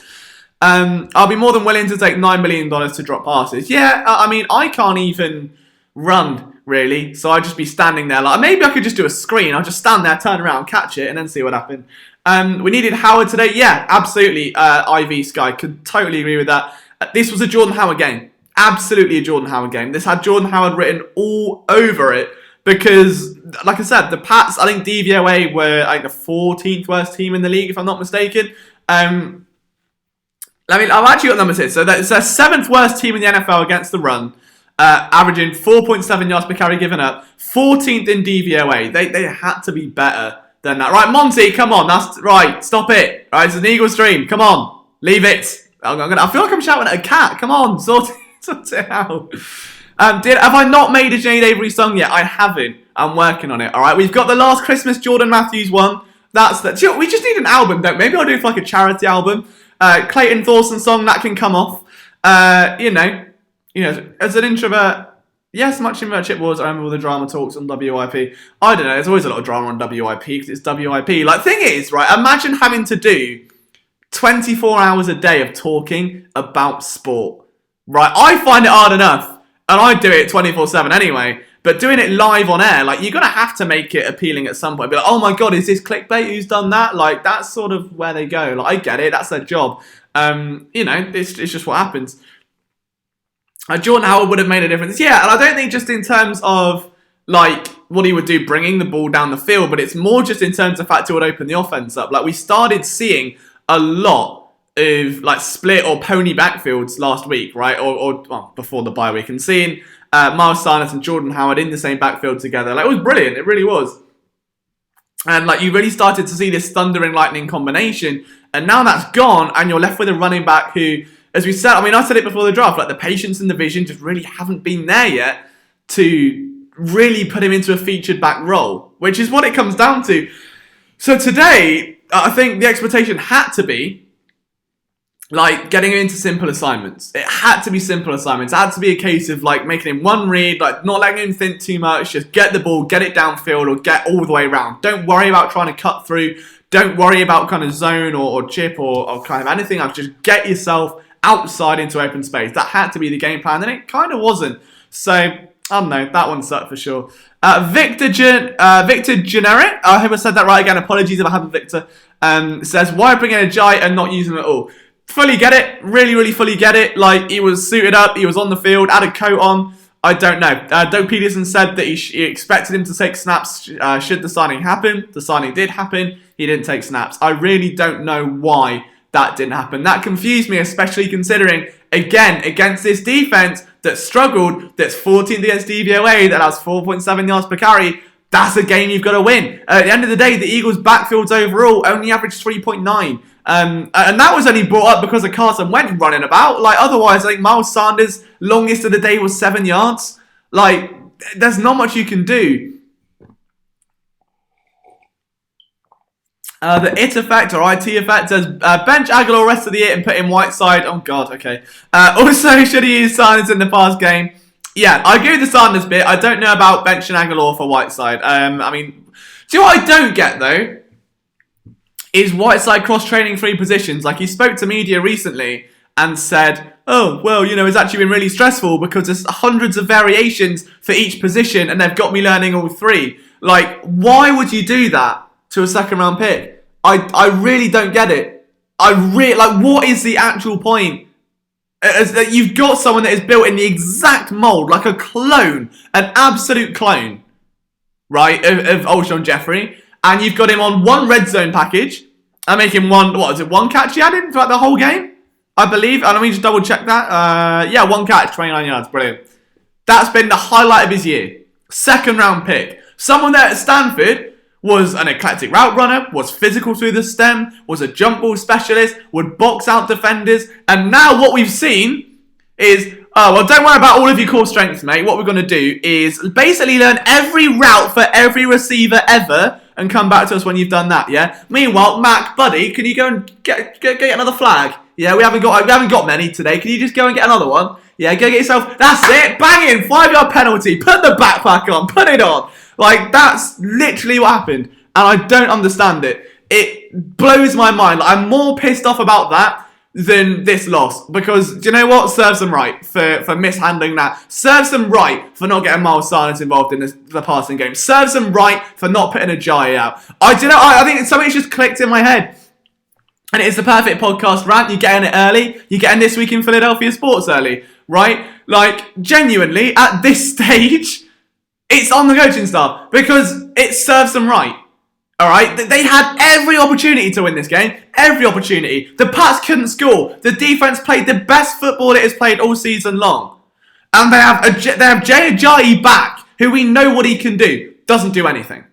I'll be more than willing to take $9 million to drop passes. Yeah, I mean, I can't even run, really. So I'd just be standing there. Like, maybe I could just do a screen. I'll just stand there, turn around, catch it, and then see what happened. We needed Howard today. Yeah, absolutely. IV Sky, could totally agree with that. This was a Jordan Howard game. Absolutely a Jordan Howard game. This had Jordan Howard written all over it because, like I said, the Pats, I think DVOA were the 14th worst team in the league, if I'm not mistaken. I've actually got numbers here. So that's their 7th worst team in the NFL against the run, averaging 4.7 yards per carry given up, 14th in DVOA. They had to be better than that. Right, Monty, come on. That's right. Stop it. Right, it's an Eagles stream. Come on. Leave it. I feel like I'm shouting at a cat. Come on, sort it out. Have I not made a Jade Avery song yet? I haven't. I'm working on it. All right, we've got the Last Christmas Jordan Matthews one. That's that. We just need an album, don't we? Maybe I'll do it for like a charity album. Clayton Thorson song that can come off. As an introvert, yes, much in Chip Wars. I remember all the drama talks on WIP. I don't know. There's always a lot of drama on WIP because it's WIP. Like, thing is, right? Imagine having to do 24 hours a day of talking about sport. Right, I find it hard enough, and I do it 24/7 anyway, but doing it live on air, like, you're going to have to make it appealing at some point. Be like, oh my god, is this clickbait? Who's done that? Like, that's sort of where they go. Like, I get it, that's their job. It's just what happens. Jordan Howard would have made a difference. Yeah, and I don't think just in terms of, like, what he would do bringing the ball down the field, but it's more just in terms of the fact it would open the offense up. Like, we started seeing a lot of like split or pony backfields last week, right? Or before the bye week, and seeing Miles Sanders and Jordan Howard in the same backfield together, like, it was brilliant. It really was. And like, you really started to see this thunder and lightning combination, and now that's gone, and you're left with a running back who, as we said, I said it before the draft, like, the patience and the vision just really haven't been there yet to really put him into a featured back role, which is what it comes down to. So today, I think the expectation had to be like getting him into simple assignments. It had to be simple assignments. It had to be a case of like making him one read, like not letting him think too much, just get the ball, get it downfield, or get all the way around. Don't worry about trying to cut through. Don't worry about kind of zone or chip or kind of anything else. Just get yourself outside into open space. That had to be the game plan, and it kind of wasn't. So, I don't know, that one sucked for sure. Victor Generic, I hope I said that right again. Apologies if I haven't, Victor. Says, why bring in a Jai and not use him at all? Fully get it. Really, really fully get it. Like, he was suited up. He was on the field. Had a coat on. I don't know. Doug Peterson said that he expected him to take snaps should the signing happen. The signing did happen. He didn't take snaps. I really don't know why that didn't happen. That confused me, especially considering, again, against this defense that struggled, that's 14th against DVOA, that has 4.7 yards per carry. That's a game you've got to win. At the end of the day, the Eagles' backfields overall only averaged 3.9. And that was only brought up because of Carson Wentz running about. Like, otherwise, I think Miles Sanders' longest of the day was 7 yards. Like, there's not much you can do. The IT effect, or IT effect, says bench Agholor rest of the year and put in Whiteside. Oh, God, okay. Also, should he use Sanders in the past game? Yeah, I agree with the Sanders bit. I don't know about benching Agholor for Whiteside. Do you know what I don't get, though? Is Whiteside cross-training 3 positions. Like, he spoke to media recently and said, oh, well, it's actually been really stressful because there's hundreds of variations for each position and they've got me learning all 3. Like, why would you do that to a second-round pick? I really don't get it. What is the actual point? You've got someone that is built in the exact mould, like a clone, an absolute clone, right, of Alshon Jeffrey. and you've got him on one red zone package, and making one catch he had him throughout the whole game? I believe. And let me just double check that. Yeah, one catch, 29 yards. Brilliant. That's been the highlight of his year. Second round pick. Someone there at Stanford was an eclectic route runner, was physical through the stem, was a jump ball specialist, would box out defenders, and now what we've seen is, don't worry about all of your core strengths, mate. What we're going to do is basically learn every route for every receiver ever and come back to us when you've done that, yeah? Meanwhile, Mac, buddy, can you go and get another flag? Yeah, we haven't got many today. Can you just go and get another one? Yeah, go get yourself. That's it. Bang in. 5-yard penalty. Put the backpack on. Put it on. Like, that's literally what happened. And I don't understand it. It blows my mind. Like, I'm more pissed off about that than this loss. Because, do you know what? Serves them right for mishandling that. Serves them right for not getting Miles Sanders involved in the passing game. Serves them right for not putting Ajayi out. I think something's just clicked in my head. And it's the perfect podcast rant. You're getting it early. You're getting This Week in Philadelphia Sports early, right? Like, genuinely, at this stage, it's on the coaching staff because it serves them right. All right? They had every opportunity to win this game. Every opportunity. The Pats couldn't score. The defense played the best football it has played all season long. And they have Jay Ajayi back, who we know what he can do. Doesn't do anything.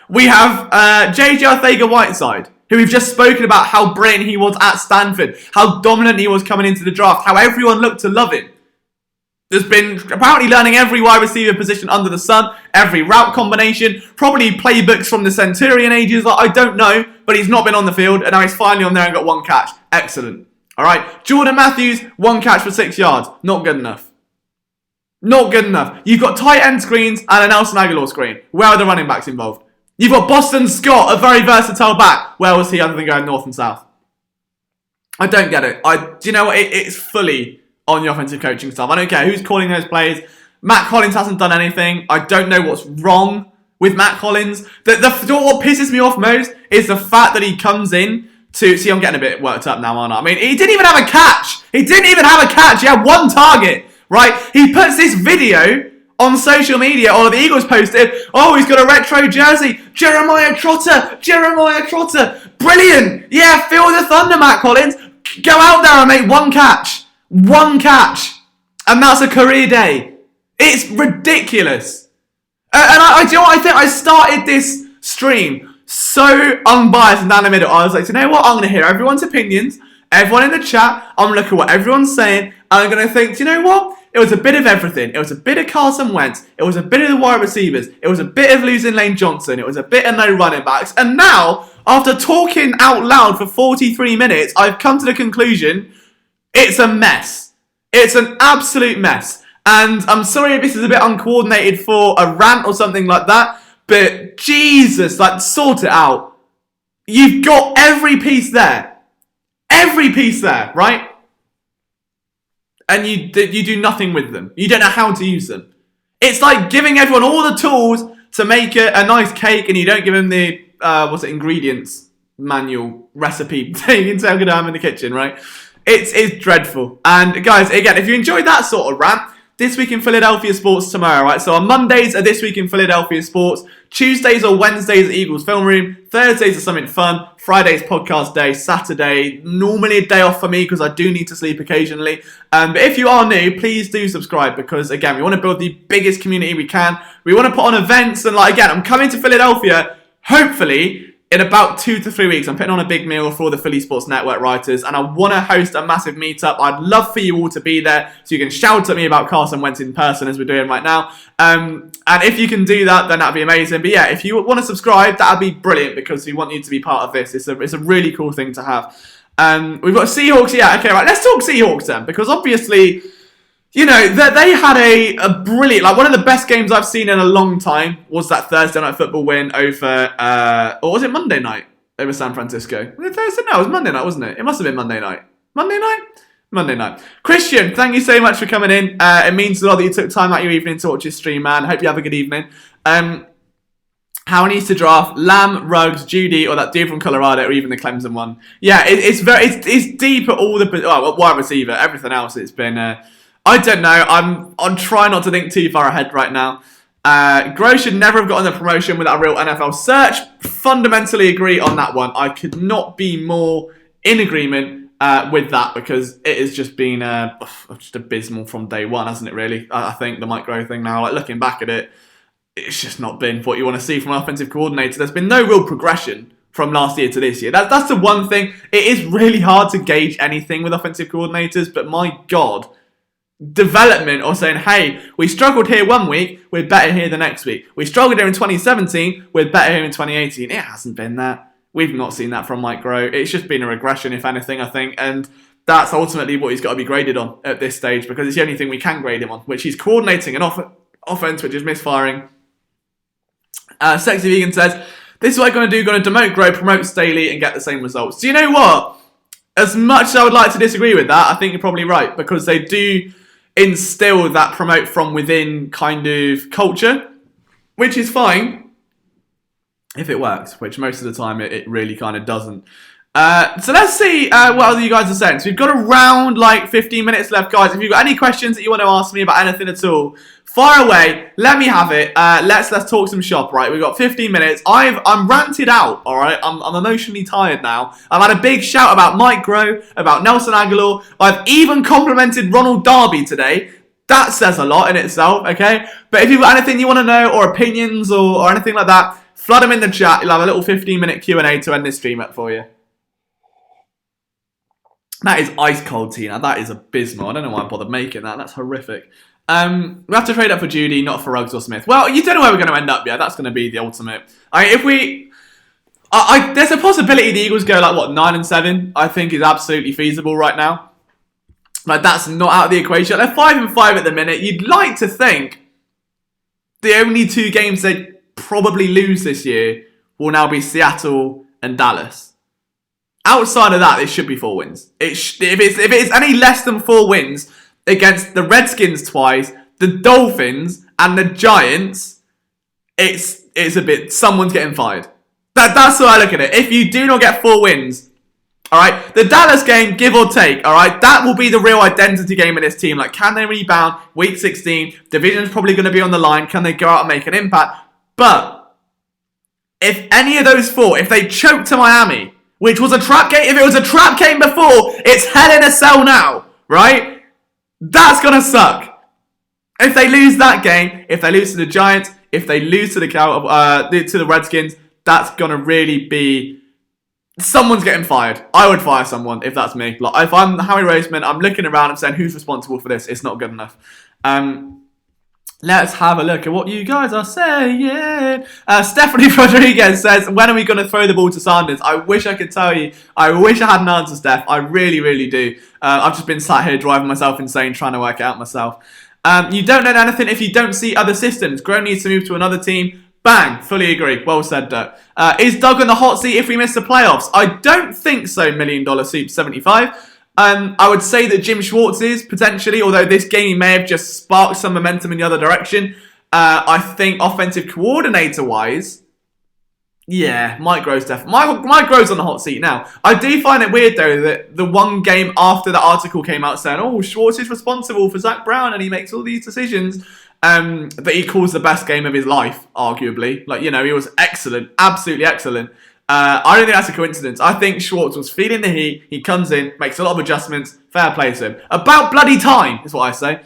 We have J.J. Arcega-Whiteside, who we've just spoken about how brilliant he was at Stanford, how dominant he was coming into the draft, how everyone looked to love him. There's been apparently learning every wide receiver position under the sun, every route combination, probably playbooks from the Centurion ages, like, I don't know, but he's not been on the field, and now he's finally on there and got one catch. Excellent. All right, Jordan Matthews, one catch for 6 yards. Not good enough. Not good enough. You've got tight end screens and a Nelson Agholor screen. Where are the running backs involved? You've got Boston Scott, a very versatile back. Where was he other than going north and south? I don't get it. Do you know what? It's fully on the offensive coaching staff. I don't care who's calling those plays. Matt Collins hasn't done anything. I don't know what's wrong with Matt Collins. What pisses me off most is the fact that he comes in to... See, I'm getting a bit worked up now, aren't I? I mean, he didn't even have a catch. He had one target, right? He puts this video on social media, all of the Eagles posted, oh, he's got a retro jersey. Jeremiah Trotter. Brilliant. Yeah, feel the thunder, Matt Collins. Go out there and make one catch. One catch. And that's a career day. It's ridiculous. And do you know what I think? I started this stream so unbiased and down the middle. I was like, you know what? I'm going to hear everyone's opinions, everyone in the chat. I'm going to look at what everyone's saying. And I'm going to think, do you know what? It was a bit of everything. It was a bit of Carson Wentz. It was a bit of the wide receivers. It was a bit of losing Lane Johnson. It was a bit of no running backs. And now, after talking out loud for 43 minutes, I've come to the conclusion, it's a mess. It's an absolute mess. And I'm sorry if this is a bit uncoordinated for a rant or something like that, but Jesus, like, sort it out. You've got every piece there. Every piece there, right? And you do nothing with them. You don't know how to use them. It's like giving everyone all the tools to make a nice cake, and you don't give them the ingredients manual recipe thing in in the kitchen, right? It's dreadful. And guys, again, if you enjoyed that sort of rant, This Week in Philadelphia Sports tomorrow, right? So on Mondays are This Week in Philadelphia Sports. Tuesdays or Wednesdays at Eagles Film Room. Thursdays are something fun. Fridays podcast day. Saturday, normally a day off for me because I do need to sleep occasionally. But if you are new, please do subscribe because, again, we want to build the biggest community we can. We want to put on events and, again, I'm coming to Philadelphia, hopefully, in about 2 to 3 weeks. I'm putting on a big meal for all the Philly Sports Network writers, and I want to host a massive meetup. I'd love for you all to be there so you can shout at me about Carson Wentz in person as we're doing right now. And if you can do that, then that'd be amazing. But yeah, if you want to subscribe, that'd be brilliant because we want you to be part of this. It's a really cool thing to have. We've got Seahawks. Yeah, okay, right. Let's talk Seahawks then, because obviously, you know, they had a brilliant, one of the best games I've seen in a long time was that Thursday Night Football win over, or was it Monday night over San Francisco? Was it Thursday? No, it was Monday night, wasn't it? It must have been Monday night. Monday night. Christian, thank you so much for coming in. It means a lot that you took time out of your evening to watch this stream, man. Hope you have a good evening. How many needs to draft? Lamb, Ruggs, Judy, or that dude from Colorado, or even the Clemson one. Yeah, it's deep at all the wide receiver. Everything else, it's been. I don't know. I'm trying not to think too far ahead right now. Groh should never have gotten the promotion without a real NFL search. Fundamentally agree on that one. I could not be more in agreement with that, because it has just been just abysmal from day one, hasn't it, really? I think the Mike Groh thing now, like looking back at it, it's just not been what you want to see from an offensive coordinator. There's been no real progression from last year to this year. That's the one thing. It is really hard to gauge anything with offensive coordinators, but my God, development, or saying, hey, we struggled here one week, we're better here the next week. We struggled here in 2017, we're better here in 2018. It hasn't been that. We've not seen that from Mike Groh. It's just been a regression, if anything, I think. And that's ultimately what he's got to be graded on at this stage, because it's the only thing we can grade him on, which he's coordinating an offense which is misfiring. Sexy Vegan says, this is what I'm going to do. Going to demote Groh, promote Staley, and get the same results. Do you know what? As much as I would like to disagree with that, I think you're probably right, because they do instill that promote from within kind of culture, which is fine if it works, which most of the time it really kind of doesn't. So let's see what other you guys are saying. So we've got around like 15 minutes left, guys. If you've got any questions that you want to ask me about anything at all, fire away. Let me have it. Let's talk some shop, right? We've got 15 minutes. I'm ranted out, all right? I'm emotionally tired now. I've had a big shout about Mike Groh, about Nelson Agholor. I've even complimented Ronald Darby today. That says a lot in itself, okay? But if you've got anything you want to know, or opinions, or anything like that, flood them in the chat. You'll have a little 15-minute Q&A to end this stream up for you. That is ice cold, Tina. That is abysmal. I don't know why I bothered making that. That's horrific. We have to trade up for Judy, not for Ruggs or Smith. Well, you don't know where we're going to end up yet. That's going to be the ultimate. There's a possibility the Eagles go 9-7. I think is absolutely feasible right now. Like, that's not out of the equation. They're 5-5 at the minute. You'd like to think the only two games they probably lose this year will now be Seattle and Dallas. Outside of that, it should be 4 wins. If it's any less than 4 wins against the Redskins twice, the Dolphins, and the Giants, it's a bit, someone's getting fired. That's how I look at it. If you do not get 4 wins, all right, the Dallas game, give or take, all right, that will be the real identity game of this team. Like, can they rebound? Week 16, division's probably going to be on the line. Can they go out and make an impact? But if any of those 4, if they choke to Miami, which was a trap game, if it was a trap game before, it's hell in a cell now, right? That's going to suck. If they lose that game, if they lose to the Giants, if they lose to the Redskins, that's going to really be, someone's getting fired. I would fire someone if that's me. Like, if I'm Harry Roseman, I'm looking around and saying, who's responsible for this? It's not good enough. Let's have a look at what you guys are saying. Stephanie Rodriguez says, when are we going to throw the ball to Sanders? I wish I could tell you. I wish I had an answer, Steph. I really, really do. I've just been sat here driving myself insane trying to work it out myself. You don't know anything if you don't see other systems. Groh needs to move to another team. Bang. Fully agree. Well said, Dirk. Is Doug on the hot seat if we miss the playoffs? I don't think so, $1 Million Soup 75. I would say that Jim Schwartz is, potentially, although this game may have just sparked some momentum in the other direction. I think offensive coordinator-wise, yeah, Mike Groh's definitely. Mike Groh's on the hot seat now. I do find it weird, though, that the one game after the article came out saying, oh, Schwartz is responsible for Zach Brown and he makes all these decisions, that he calls the best game of his life, arguably. Like, you know, he was excellent, absolutely excellent. I don't think that's a coincidence. I think Schwartz was feeling the heat. He comes in, makes a lot of adjustments. Fair play to him. About bloody time, is what I say.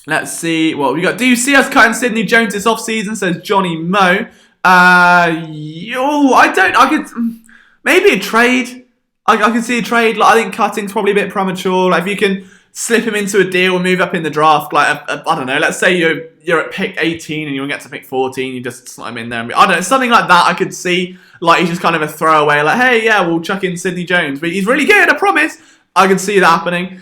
Let's see what we got. Do you see us cutting Sidney Jones this offseason? Says Johnny Moe. I don't. I could maybe a trade. I could see a trade. Like, I think cutting's probably a bit premature. Like, if you can slip him into a deal and move up in the draft, like I don't know. Let's say you're at pick 18 and you get to pick 14. You just slot him in there. I don't know, something like that. I could see, like, he's just kind of a throwaway. Like, hey, yeah, we'll chuck in Sidney Jones, but he's really good. I promise. I can see that happening.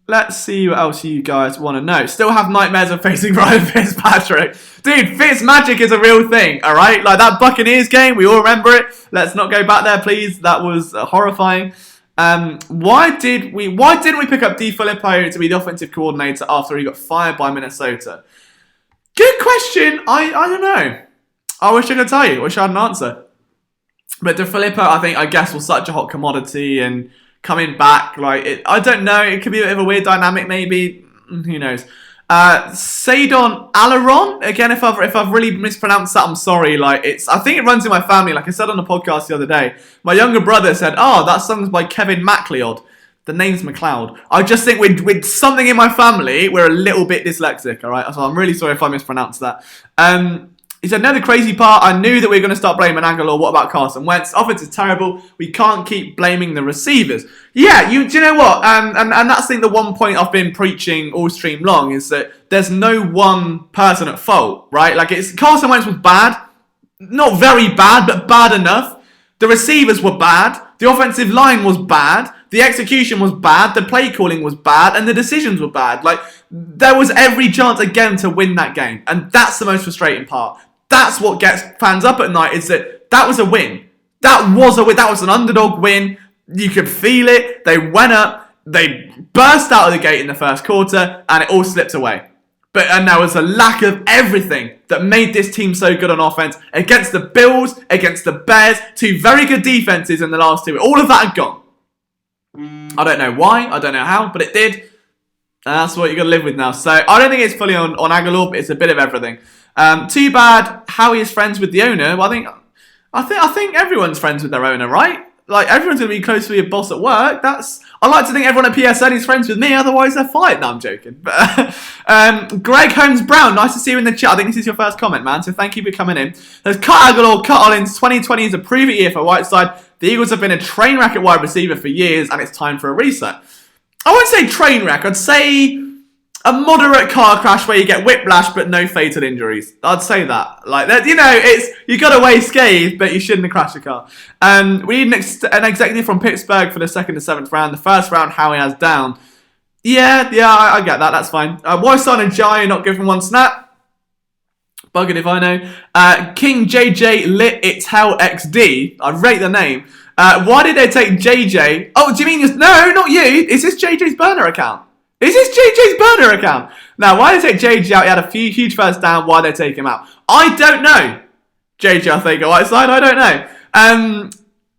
Let's see what else you guys want to know. Still have nightmares of facing Ryan Fitzpatrick. Dude, Fitzmagic is a real thing, alright? Like, that Buccaneers game, we all remember it. Let's not go back there, please. That was horrifying. Why didn't we pick up DeFilippo to be the offensive coordinator after he got fired by Minnesota? Good question. I don't know. I wish I could tell you. I wish I had an answer. But DeFilippo, I guess, was such a hot commodity, and coming back, I don't know, it could be a bit of a weird dynamic, maybe. Who knows? Sadon Alaron. Again, if I've really mispronounced that, I'm sorry. Like I think it runs in my family. Like I said on the podcast the other day, my younger brother said, "Oh, that song's by Kevin MacLeod." The name's McLeod. I just think with something in my family, we're a little bit dyslexic. All right, so I'm really sorry if I mispronounced that. He said, no, the crazy part, I knew that we were going to start blaming Agholor. What about Carson Wentz? Offense is terrible. We can't keep blaming the receivers. Yeah, do you know what? And that's the one point I've been preaching all stream long is that there's no one person at fault, right? Like Carson Wentz was bad. Not very bad, but bad enough. The receivers were bad. The offensive line was bad. The execution was bad. The play calling was bad. And the decisions were bad. Like, there was every chance again to win that game. And that's the most frustrating part. That's what gets fans up at night, is that was a win. That was a win. That was an underdog win. You could feel it. They went up. They burst out of the gate in the first quarter. And it all slipped away. And there was a lack of everything that made this team so good on offense against the Bills, against the Bears, two very good defenses in the last two. All of that had gone. I don't know why, I don't know how, but it did. And that's what you're going to live with now. So I don't think it's fully on Agholor, but it's a bit of everything. Too bad Howie is friends with the owner. Well, I think everyone's friends with their owner, right? Like, everyone's going to be close to your boss at work. I like to think everyone at PSN is friends with me, otherwise they're fighting. No, I'm joking. But, Greg Holmes Brown, nice to see you in the chat. I think this is your first comment, man, so thank you for coming in. There's cut Agholor, cut Hollins. 2020 is a prove-it year for Whiteside. The Eagles have been a train wreck at wide receiver for years, and it's time for a reset. I wouldn't say train wreck. I'd say a moderate car crash where you get whiplash but no fatal injuries. I'd say that. Like, you got away scathed, but you shouldn't have crashed a car. We need an executive from Pittsburgh for the 2nd to 7th round. The first round, Howie has down. Yeah, I get that. That's fine. Why sign a Jai and not give him one snap? Buggered if I know. King JJ Lit It's Hell XD. I rate the name. Why did they take JJ? Oh, do you mean no, not you. Is this JJ's burner account? Is this JJ's burner account? Now, why did they take JJ out? He had a few huge first down. Why did they take him out? I don't know. JJ, I think, Whiteside. I don't know.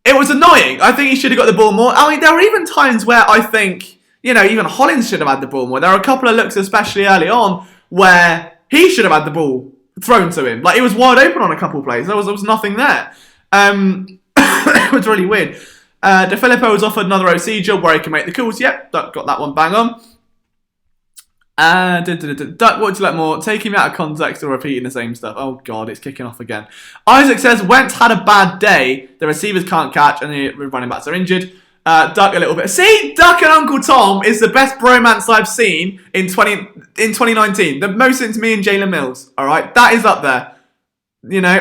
It was annoying. I think he should have got the ball more. I mean, there were even times where I think, even Hollins should have had the ball more. There are a couple of looks, especially early on, where he should have had the ball thrown to him. Like, he was wide open on a couple of plays. There was nothing there. It was really weird. DeFilippo was offered another OC job where he can make the calls. Yep, got that one bang on. Duck, what would you like more? Taking him out of context or repeating the same stuff? Oh god, it's kicking off again. Isaac says Wentz had a bad day. The receivers can't catch and the running backs are injured. Duck a little bit. See, Duck and Uncle Tom is the best bromance I've seen in 2019. The most since me and Jalen Mills. All right, that is up there.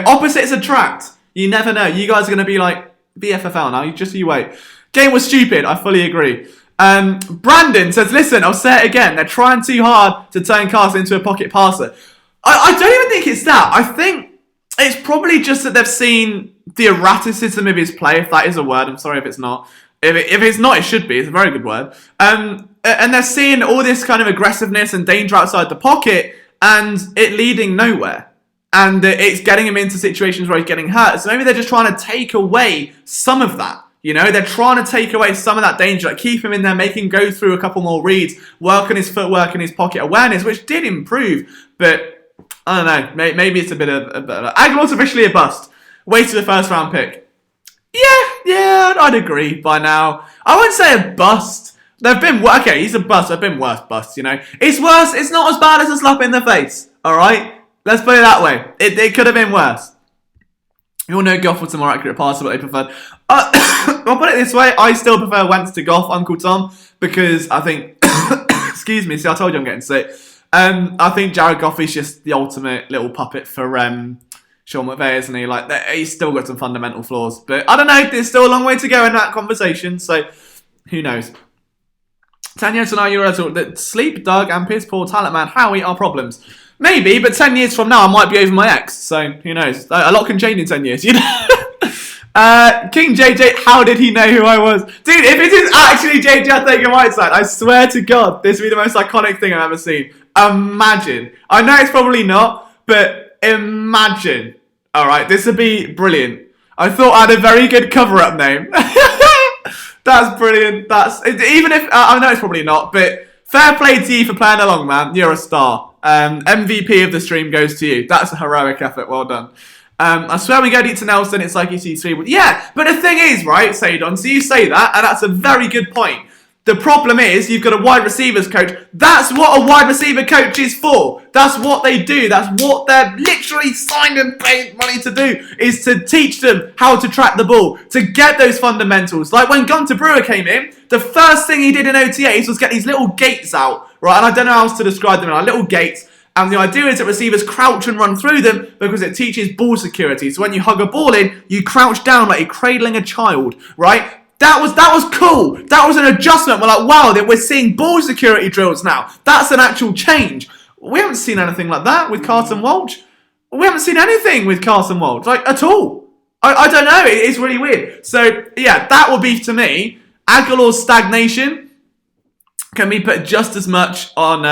Opposites attract. You never know. You guys are going to be like BFFL now. You wait. Game was stupid. I fully agree. Brandon says, listen, I'll say it again. They're trying too hard to turn Carson into a pocket passer. I don't even think it's that. I think it's probably just that they've seen the erraticism of his play, if that is a word. I'm sorry if it's not. If it's not, it should be. It's a very good word. And they're seeing all this kind of aggressiveness and danger outside the pocket and it leading nowhere. And it's getting him into situations where he's getting hurt. So maybe they're just trying to take away some of that. They're trying to take away some of that danger, like keep him in there, make him go through a couple more reads, work on his footwork and his pocket awareness, which did improve. But, I don't know, maybe it's a bit of... Agholor's officially a bust. Wasted a first round pick. Yeah, I'd agree by now. I wouldn't say a bust. They've been... Okay, he's a bust. There have been worse busts, It's worse. It's not as bad as a slap in the face, all right? Let's put it that way. It could have been worse. You all know Goff was a more accurate passer, but they preferred... I'll put it this way. I still prefer Wentz to Goff, Uncle Tom, because I think... excuse me. See, I told you I'm getting sick. I think Jared Goff is just the ultimate little puppet for Sean McVay, isn't he? Like, he's still got some fundamental flaws. But I don't know. There's still a long way to go in that conversation, so who knows? 10 years from now, you're that Sleep, Doug, and piss poor talent man Howie are problems. Maybe, but 10 years from now, I might be over my ex. So, who knows? A lot can change in 10 years, King JJ, how did he know who I was? Dude, if it is actually JJ, I think Whiteside. I swear to God, this would be the most iconic thing I've ever seen. Imagine. I know it's probably not, but imagine. Alright, this would be brilliant. I thought I had a very good cover-up name. That's brilliant. Even if, I know it's probably not, but Fair play to you for playing along, man. You're a star. MVP of the stream goes to you. That's a heroic effort. Well done. I swear we go deep to Nelson, it's like you see three. Yeah, but the thing is, right, Sadon, so you say that, and that's a very good point. The problem is, you've got a wide receivers coach. That's what a wide receiver coach is for. That's what they do. That's what they're literally signed and paid money to do, is to teach them how to track the ball, to get those fundamentals. Like when Gunter Brewer came in, the first thing he did in OTAs was get these little gates out, right? And I don't know how else to describe them, like little gates. And the idea is that receivers crouch and run through them because it teaches ball security. So when you hug a ball in, you crouch down like you're cradling a child, right? That was cool. That was an adjustment. We're like, wow, we're seeing ball security drills now. That's an actual change. We haven't seen anything like that with Carson Wentz. We haven't seen anything with Carson Wentz, like, at all. I don't know. It's really weird. So, yeah, that would be, to me, Agholor's stagnation can be put just as much on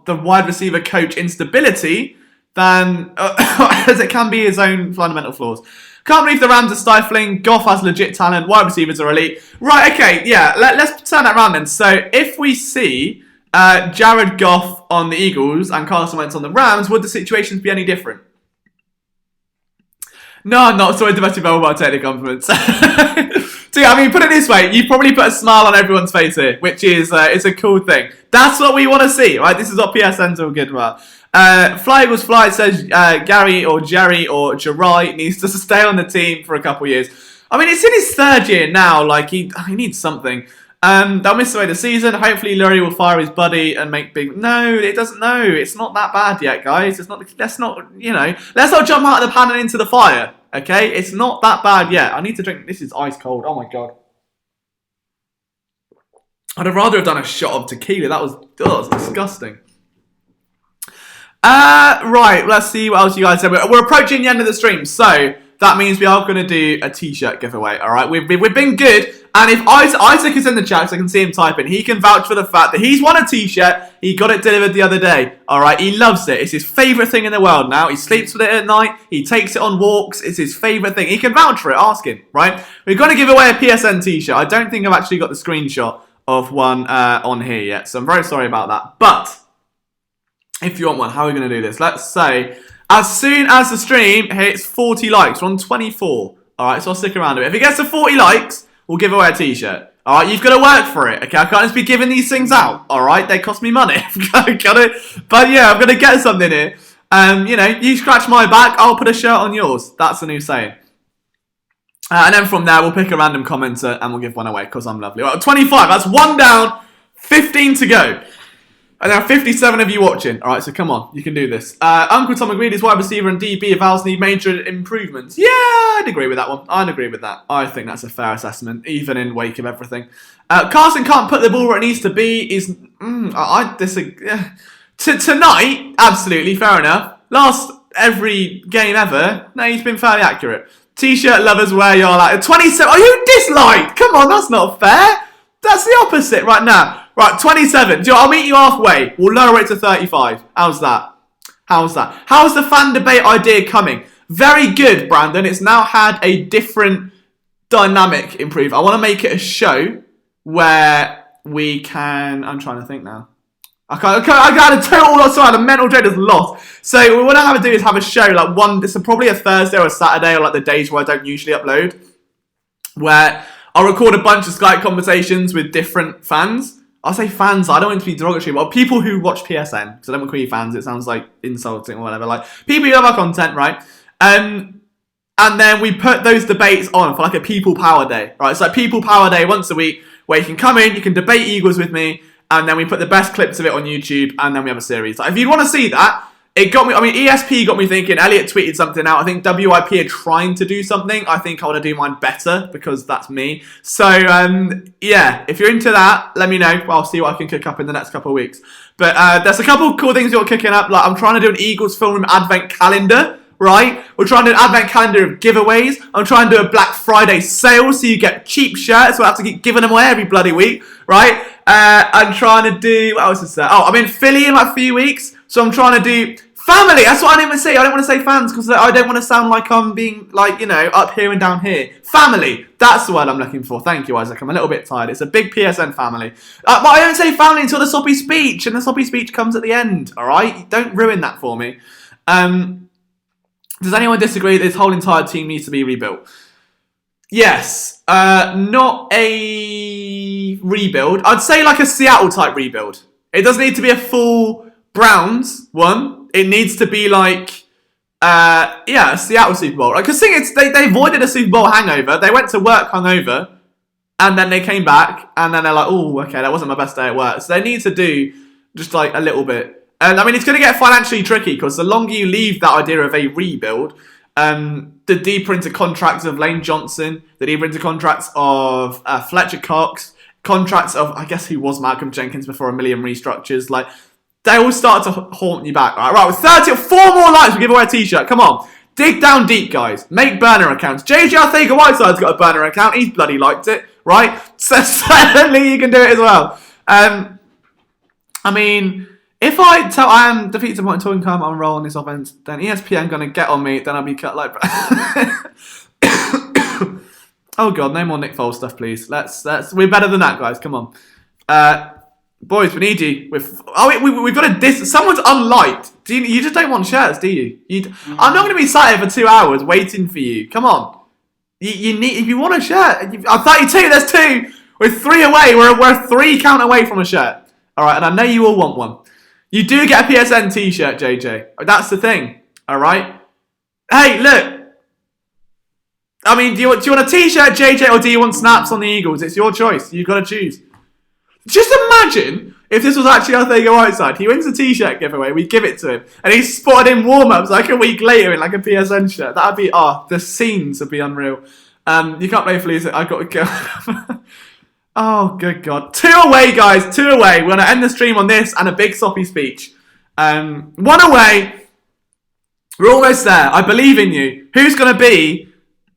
the wide receiver coach instability than as it can be his own fundamental flaws. Can't believe the Rams are stifling. Goff has legit talent. Wide receivers are elite. Right, okay, yeah. Let's turn that around then. So if we see Jared Goff on the Eagles and Carson Wentz on the Rams, would the situations be any different? No, I'm not. Sorry, domestic bubble, but I'll take the compliments. So yeah, I mean, put it this way. You probably put a smile on everyone's face here, which is it's a cool thing. That's what we want to see, right? This is what PSN's all good about. Fly Eagles Fly says Gary or Jerry or Jirai needs to stay on the team for a couple years. I mean, it's in his third year now. Like he needs something. They'll miss away the season. Hopefully, Lurie will fire his buddy and make big. No, it doesn't. No, it's not that bad yet, guys. It's not. Let's not. Let's not jump out of the pan and into the fire. Okay, it's not that bad yet. I need to drink. This is ice cold. Oh my god. I'd have rather have done a shot of tequila. That was disgusting. Right, let's see what else you guys said. We're approaching the end of the stream, so that means we are going to do a t-shirt giveaway, alright? We've been good, and if Isaac is in the chat, so I can see him typing, he can vouch for the fact that he's won a t-shirt, he got it delivered the other day, alright? He loves it, it's his favourite thing in the world now, he sleeps with it at night, he takes it on walks, it's his favourite thing, he can vouch for it, ask him, right? We're going to give away a PSN t-shirt, I don't think I've actually got the screenshot of one on here yet, so I'm very sorry about that, but if you want one, how are we going to do this? Let's say, as soon as the stream hits 40 likes, we're on 24. Alright, so I'll stick around a bit. If it gets to 40 likes, we'll give away a t-shirt. Alright, you've got to work for it, okay? I can't just be giving these things out, alright? They cost me money. But yeah, I'm going to get something here. You scratch my back, I'll put a shirt on yours. That's the new saying. And then from there, we'll pick a random commenter and we'll give one away, because I'm lovely. Well, 25, that's one down, 15 to go. And there are 57 of you watching. Alright, so come on, you can do this. Uncle Tom agreed his wide receiver and DB Vals need major improvements. Yeah, I'd agree with that one. I'd agree with that. I think that's a fair assessment, even in wake of everything. Carson can't put the ball where it needs to be. I disagree. Tonight, absolutely, fair enough. Last every game ever, no, he's been fairly accurate. T-shirt lovers where you're like, 27, are you disliked? Come on, that's not fair. That's the opposite right now. Right, 27. I'll meet you halfway. We'll lower it to 35. How's that? How's the fan debate idea coming? Very good, Brandon. It's now had a different dynamic improve. I want to make it a show where we can... I'm trying to think now. I got a total... Sorry, the mental dread is lost. So what I have to do is have a show, like one... It's probably a Thursday or a Saturday, or like the days where I don't usually upload, where I'll record a bunch of Skype conversations with different fans. I'll say fans, I don't want it to be derogatory, but people who watch PSN, because I don't want to call you fans, it sounds like insulting or whatever, like, people who love our content, right? And then we put those debates on for like a People Power Day, right? It's like People Power Day once a week, where you can come in, you can debate Eagles with me, and then we put the best clips of it on YouTube, and then we have a series. Like, if you want to see that, it got me, ESP got me thinking, Elliot tweeted something out, I think WIP are trying to do something, I think I want to do mine better, because that's me. So, yeah, if you're into that, let me know, I'll see what I can cook up in the next couple of weeks. But there's a couple of cool things you're cooking up, like I'm trying to do an Eagles Film Room Advent Calendar, right? We're trying to do an Advent Calendar of giveaways, I'm trying to do a Black Friday sale, so you get cheap shirts, so I have to keep giving them away every bloody week, right? I'm trying to do, what else is there? Oh, I'm in Philly in like a few weeks, so I'm trying to do Family, that's what I didn't even say. I don't want to say fans because I don't want to sound like I'm being, like, up here and down here. Family, that's the word I'm looking for. Thank you, Isaac. I'm a little bit tired. It's a big PSN family. But I don't say family until the soppy speech, and the soppy speech comes at the end, all right? Don't ruin that for me. Does anyone disagree that this whole entire team needs to be rebuilt? Yes. Not a rebuild. I'd say like a Seattle-type rebuild. It doesn't need to be a full Browns one. It needs to be like, a Seattle Super Bowl. Because they avoided a Super Bowl hangover. They went to work hungover, and then they came back, and then they're like, oh, okay, that wasn't my best day at work. So they need to do just like a little bit. And I mean, it's going to get financially tricky because the longer you leave that idea of a rebuild, the deeper into contracts of Lane Johnson, the deeper into contracts of Fletcher Cox, contracts of, I guess, who was Malcolm Jenkins before a million restructures, like, they all start to haunt you back. Right, with 30 or 4 more likes, we'll give away a t-shirt. Come on. Dig down deep, guys. Make burner accounts. JJ Arthega-Whiteside's got a burner account. He's bloody liked it, right? So certainly you can do it as well. I mean, if I tell I am defeated to point talking calm on roll on this offense, then ESPN going to get on me, then I'll be cut like... Oh, God, no more Nick Foles stuff, please. We're better than that, guys. Come on. Boys, we need you. We've got to someone's unliked. You just don't want shirts, do you? I'm not going to be sat here for 2 hours waiting for you. Come on. You need, if you want a shirt. I'm 32. There's 2. We're 3 away. We're 3 count away from a shirt. All right, and I know you all want one. You do get a PSN t-shirt, JJ. That's the thing. All right. Hey, look. I mean, do you want a t-shirt, JJ, or do you want snaps on the Eagles? It's your choice. You've got to choose. Just imagine if this was actually Arthega-Whiteside. He wins a t-shirt giveaway. We give it to him. And he's spotted in warm-ups like a week later in like a PSN shirt. That'd be, the scenes would be unreal. You can't play Felicia. I've got to go. Oh, good God. 2 away, guys. 2 away. We're going to end the stream on this and a big soppy speech. 1 away. We're almost there. I believe in you. Who's going to be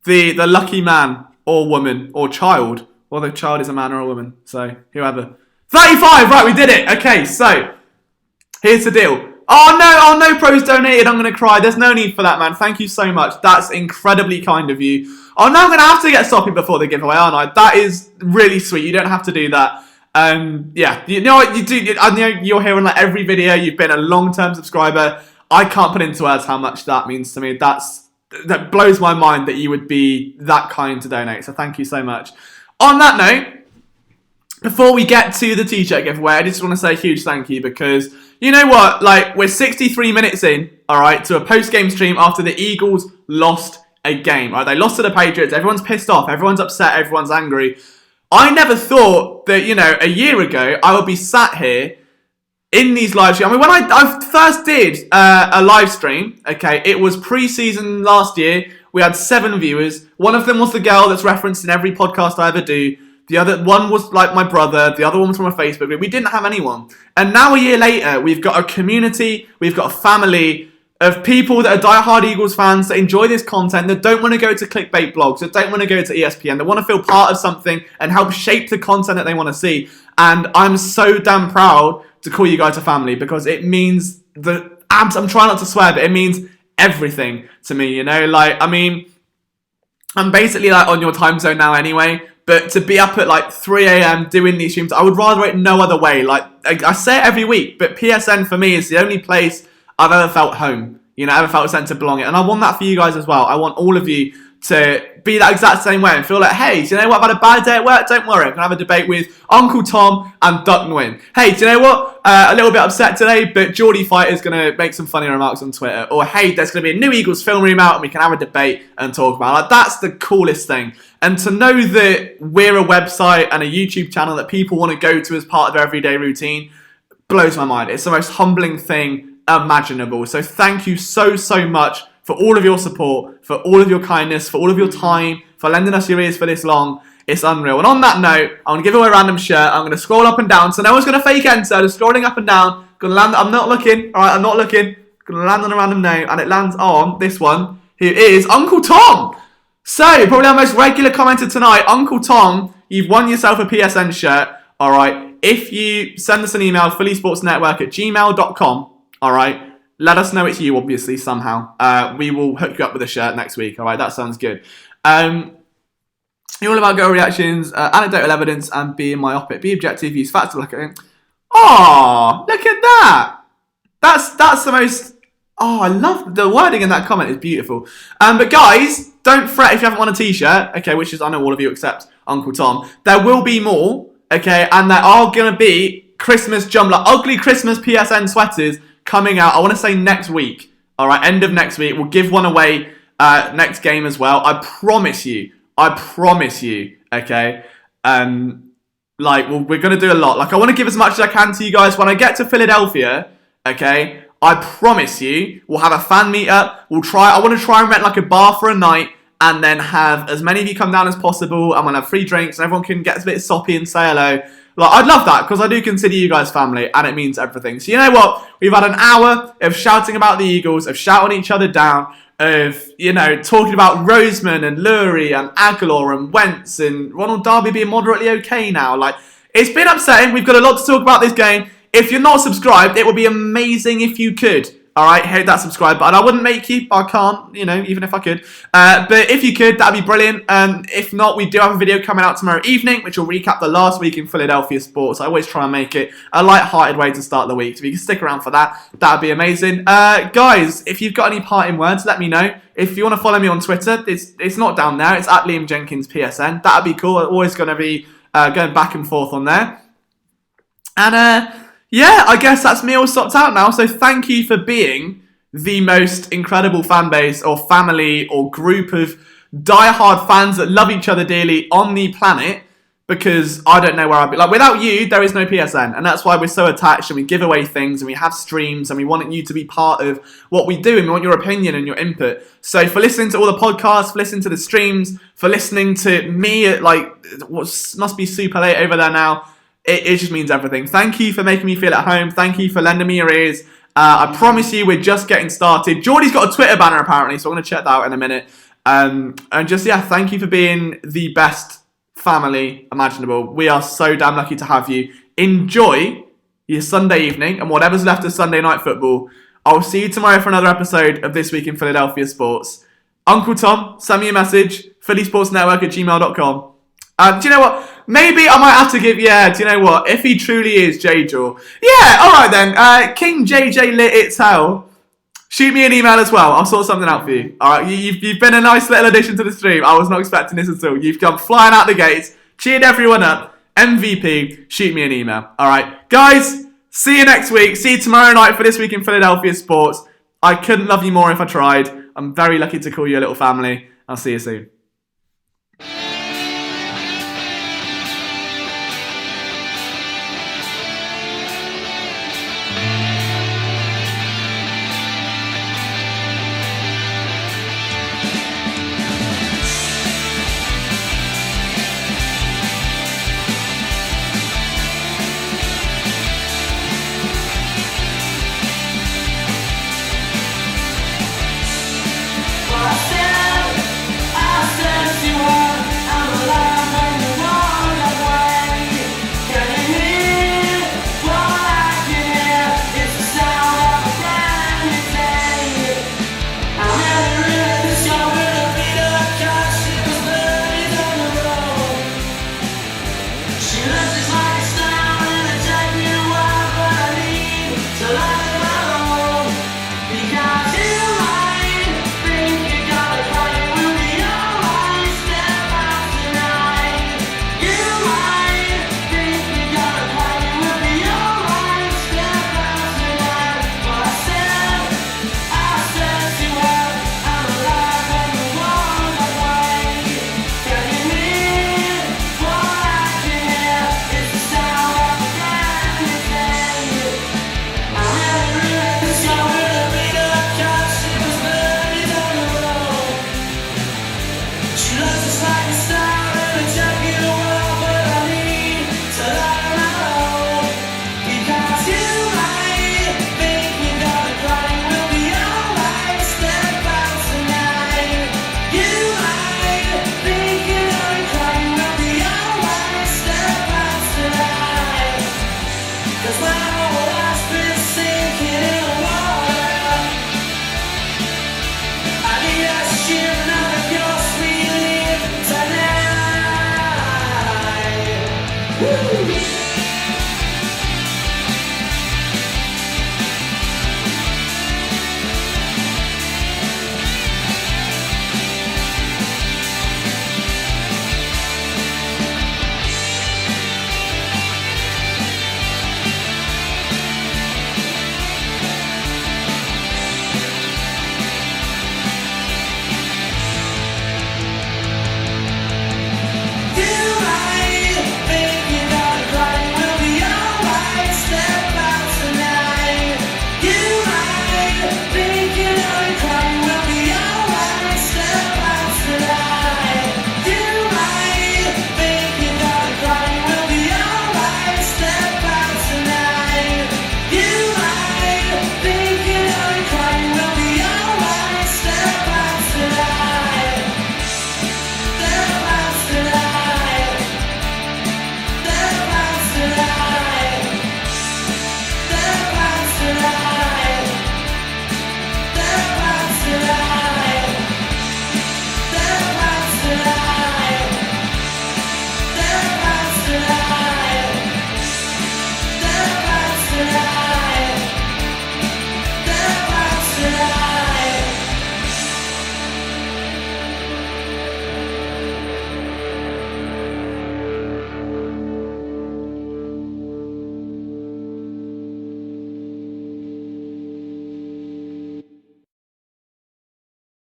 the lucky man or woman or child? Well, the child is a man or a woman, so whoever. 35, right, we did it. Okay, so here's the deal. Oh no, pros donated. I'm going to cry. There's no need for that, man. Thank you so much. That's incredibly kind of you. Oh, now I'm going to have to get soppy before the giveaway, aren't I? That is really sweet. You don't have to do that. Yeah, you know what you do. I know you're here on like every video. You've been a long-term subscriber. I can't put into words how much that means to me. That blows my mind that you would be that kind to donate. So thank you so much. On that note, before we get to the t-shirt giveaway, I just want to say a huge thank you because, you know what, like, we're 63 minutes in, all right, to a post-game stream after the Eagles lost a game, right? They lost to the Patriots. Everyone's pissed off. Everyone's upset. Everyone's angry. I never thought that, a year ago, I would be sat here in these live streams. I mean, when I first did a live stream, okay, it was pre-season last year. We had 7 viewers. One of them was the girl that's referenced in every podcast I ever do. The other one was like my brother. The other one was from a Facebook group. We didn't have anyone. And now a year later, we've got a community. We've got a family of people that are diehard Eagles fans that enjoy this content, that don't want to go to clickbait blogs, that don't want to go to ESPN, that want to feel part of something and help shape the content that they want to see. And I'm so damn proud to call you guys a family because it means I'm trying not to swear, but it means everything to me, like, I mean, I'm basically like on your time zone now anyway, but to be up at like 3 a.m. doing these streams, I would rather it no other way. Like, I say it every week, but PSN for me is the only place I've ever felt home, ever felt a sense of belonging, and I want that for you guys as well. I want all of you to be that exact same way and feel like, hey, do you know what? I've had a bad day at work. Don't worry. I'm going to have a debate with Uncle Tom and Duck Nguyen. Hey, do you know what? A little bit upset today, but Geordie Fighter's going to make some funny remarks on Twitter. Or, hey, there's going to be a new Eagles film room out and we can have a debate and talk about it. Like, that's the coolest thing. And to know that we're a website and a YouTube channel that people want to go to as part of their everyday routine blows my mind. It's the most humbling thing imaginable. So thank you so, so much for all of your support, for all of your kindness, for all of your time, for lending us your ears for this long. It's unreal. And on that note, I'm going to give away a random shirt. I'm going to scroll up and down. So no one's going to fake enter. Just scrolling up and down. Going to land. I'm not looking. All right, I'm not looking. Going to land on a random name. And it lands on this one, who is Uncle Tom. So, probably our most regular commenter tonight. Uncle Tom, you've won yourself a PSN shirt. All right. If you send us an email, phillysportsnetwork@gmail.com. All right. let us know it's you, obviously, somehow. We will hook you up with a shirt next week, all right? That sounds good. You're all about girl reactions, anecdotal evidence, and being myopic. Be objective, use facts to look at it. Oh, look at that. That's the most... Oh, I love the wording in that comment. It's beautiful. But guys, don't fret if you haven't won a t-shirt, okay, which is, I know all of you except Uncle Tom. There will be more, okay, and there are going to be Christmas jumper, ugly Christmas PSN sweaters coming out, I want to say next week. All right, end of next week. We'll give one away next game as well. I promise you, okay? We're going to do a lot. Like, I want to give as much as I can to you guys. When I get to Philadelphia, okay, I promise you, we'll have a fan meetup. I want to try and rent like a bar for a night and then have as many of you come down as possible. I'm going to have free drinks and everyone can get a bit soppy and say hello. Like, I'd love that because I do consider you guys family and it means everything. So you know what? We've had an hour of shouting about the Eagles, of shouting each other down, of, you know, talking about Roseman and Lurie and Agholor and Wentz and Ronald Darby being moderately okay now. Like, it's been upsetting. We've got a lot to talk about this game. If you're not subscribed, it would be amazing if you could. All right, hit that subscribe button. I wouldn't make you. I can't, you know, even if I could. But if you could, that'd be brilliant. If not, we do have a video coming out tomorrow evening, which will recap the last week in Philadelphia sports. I always try and make it a light-hearted way to start the week. So if you can stick around for that, that'd be amazing. Guys, if you've got any parting words, let me know. If you want to follow me on Twitter, it's not down there. It's at Liam Jenkins PSN. That'd be cool. I'm always going to be going back and forth on there. And yeah, I guess that's me all stopped out now. So thank you for being the most incredible fan base or family or group of diehard fans that love each other dearly on the planet, because I don't know where I'd be. Like, without you, there is no PSN. And that's why we're so attached and we give away things and we have streams and we want you to be part of what we do and we want your opinion and your input. So for listening to all the podcasts, for listening to the streams, for listening to me at like what must be super late over there now, it just means everything. Thank you for making me feel at home. Thank you for lending me your ears. I promise you, we're just getting started. Geordie's got a Twitter banner, apparently, so I'm going to check that out in a minute. And just, yeah, thank you for being the best family imaginable. We are so damn lucky to have you. Enjoy your Sunday evening and whatever's left of Sunday night football. I'll see you tomorrow for another episode of This Week in Philadelphia Sports. Uncle Tom, send me a message, phillysportsnetwork@gmail.com. Do you know what? Maybe I might have to give... Yeah, do you know what? If he truly is J-Jaw. Yeah, all right then. King JJ Lit It's Hell. Shoot me an email as well. I'll sort something out for you. All right, you've been a nice little addition to the stream. I was not expecting this at all. You've come flying out the gates, cheered everyone up. MVP, shoot me an email. All right, guys, see you next week. See you tomorrow night for This Week in Philadelphia Sports. I couldn't love you more if I tried. I'm very lucky to call you a little family. I'll see you soon.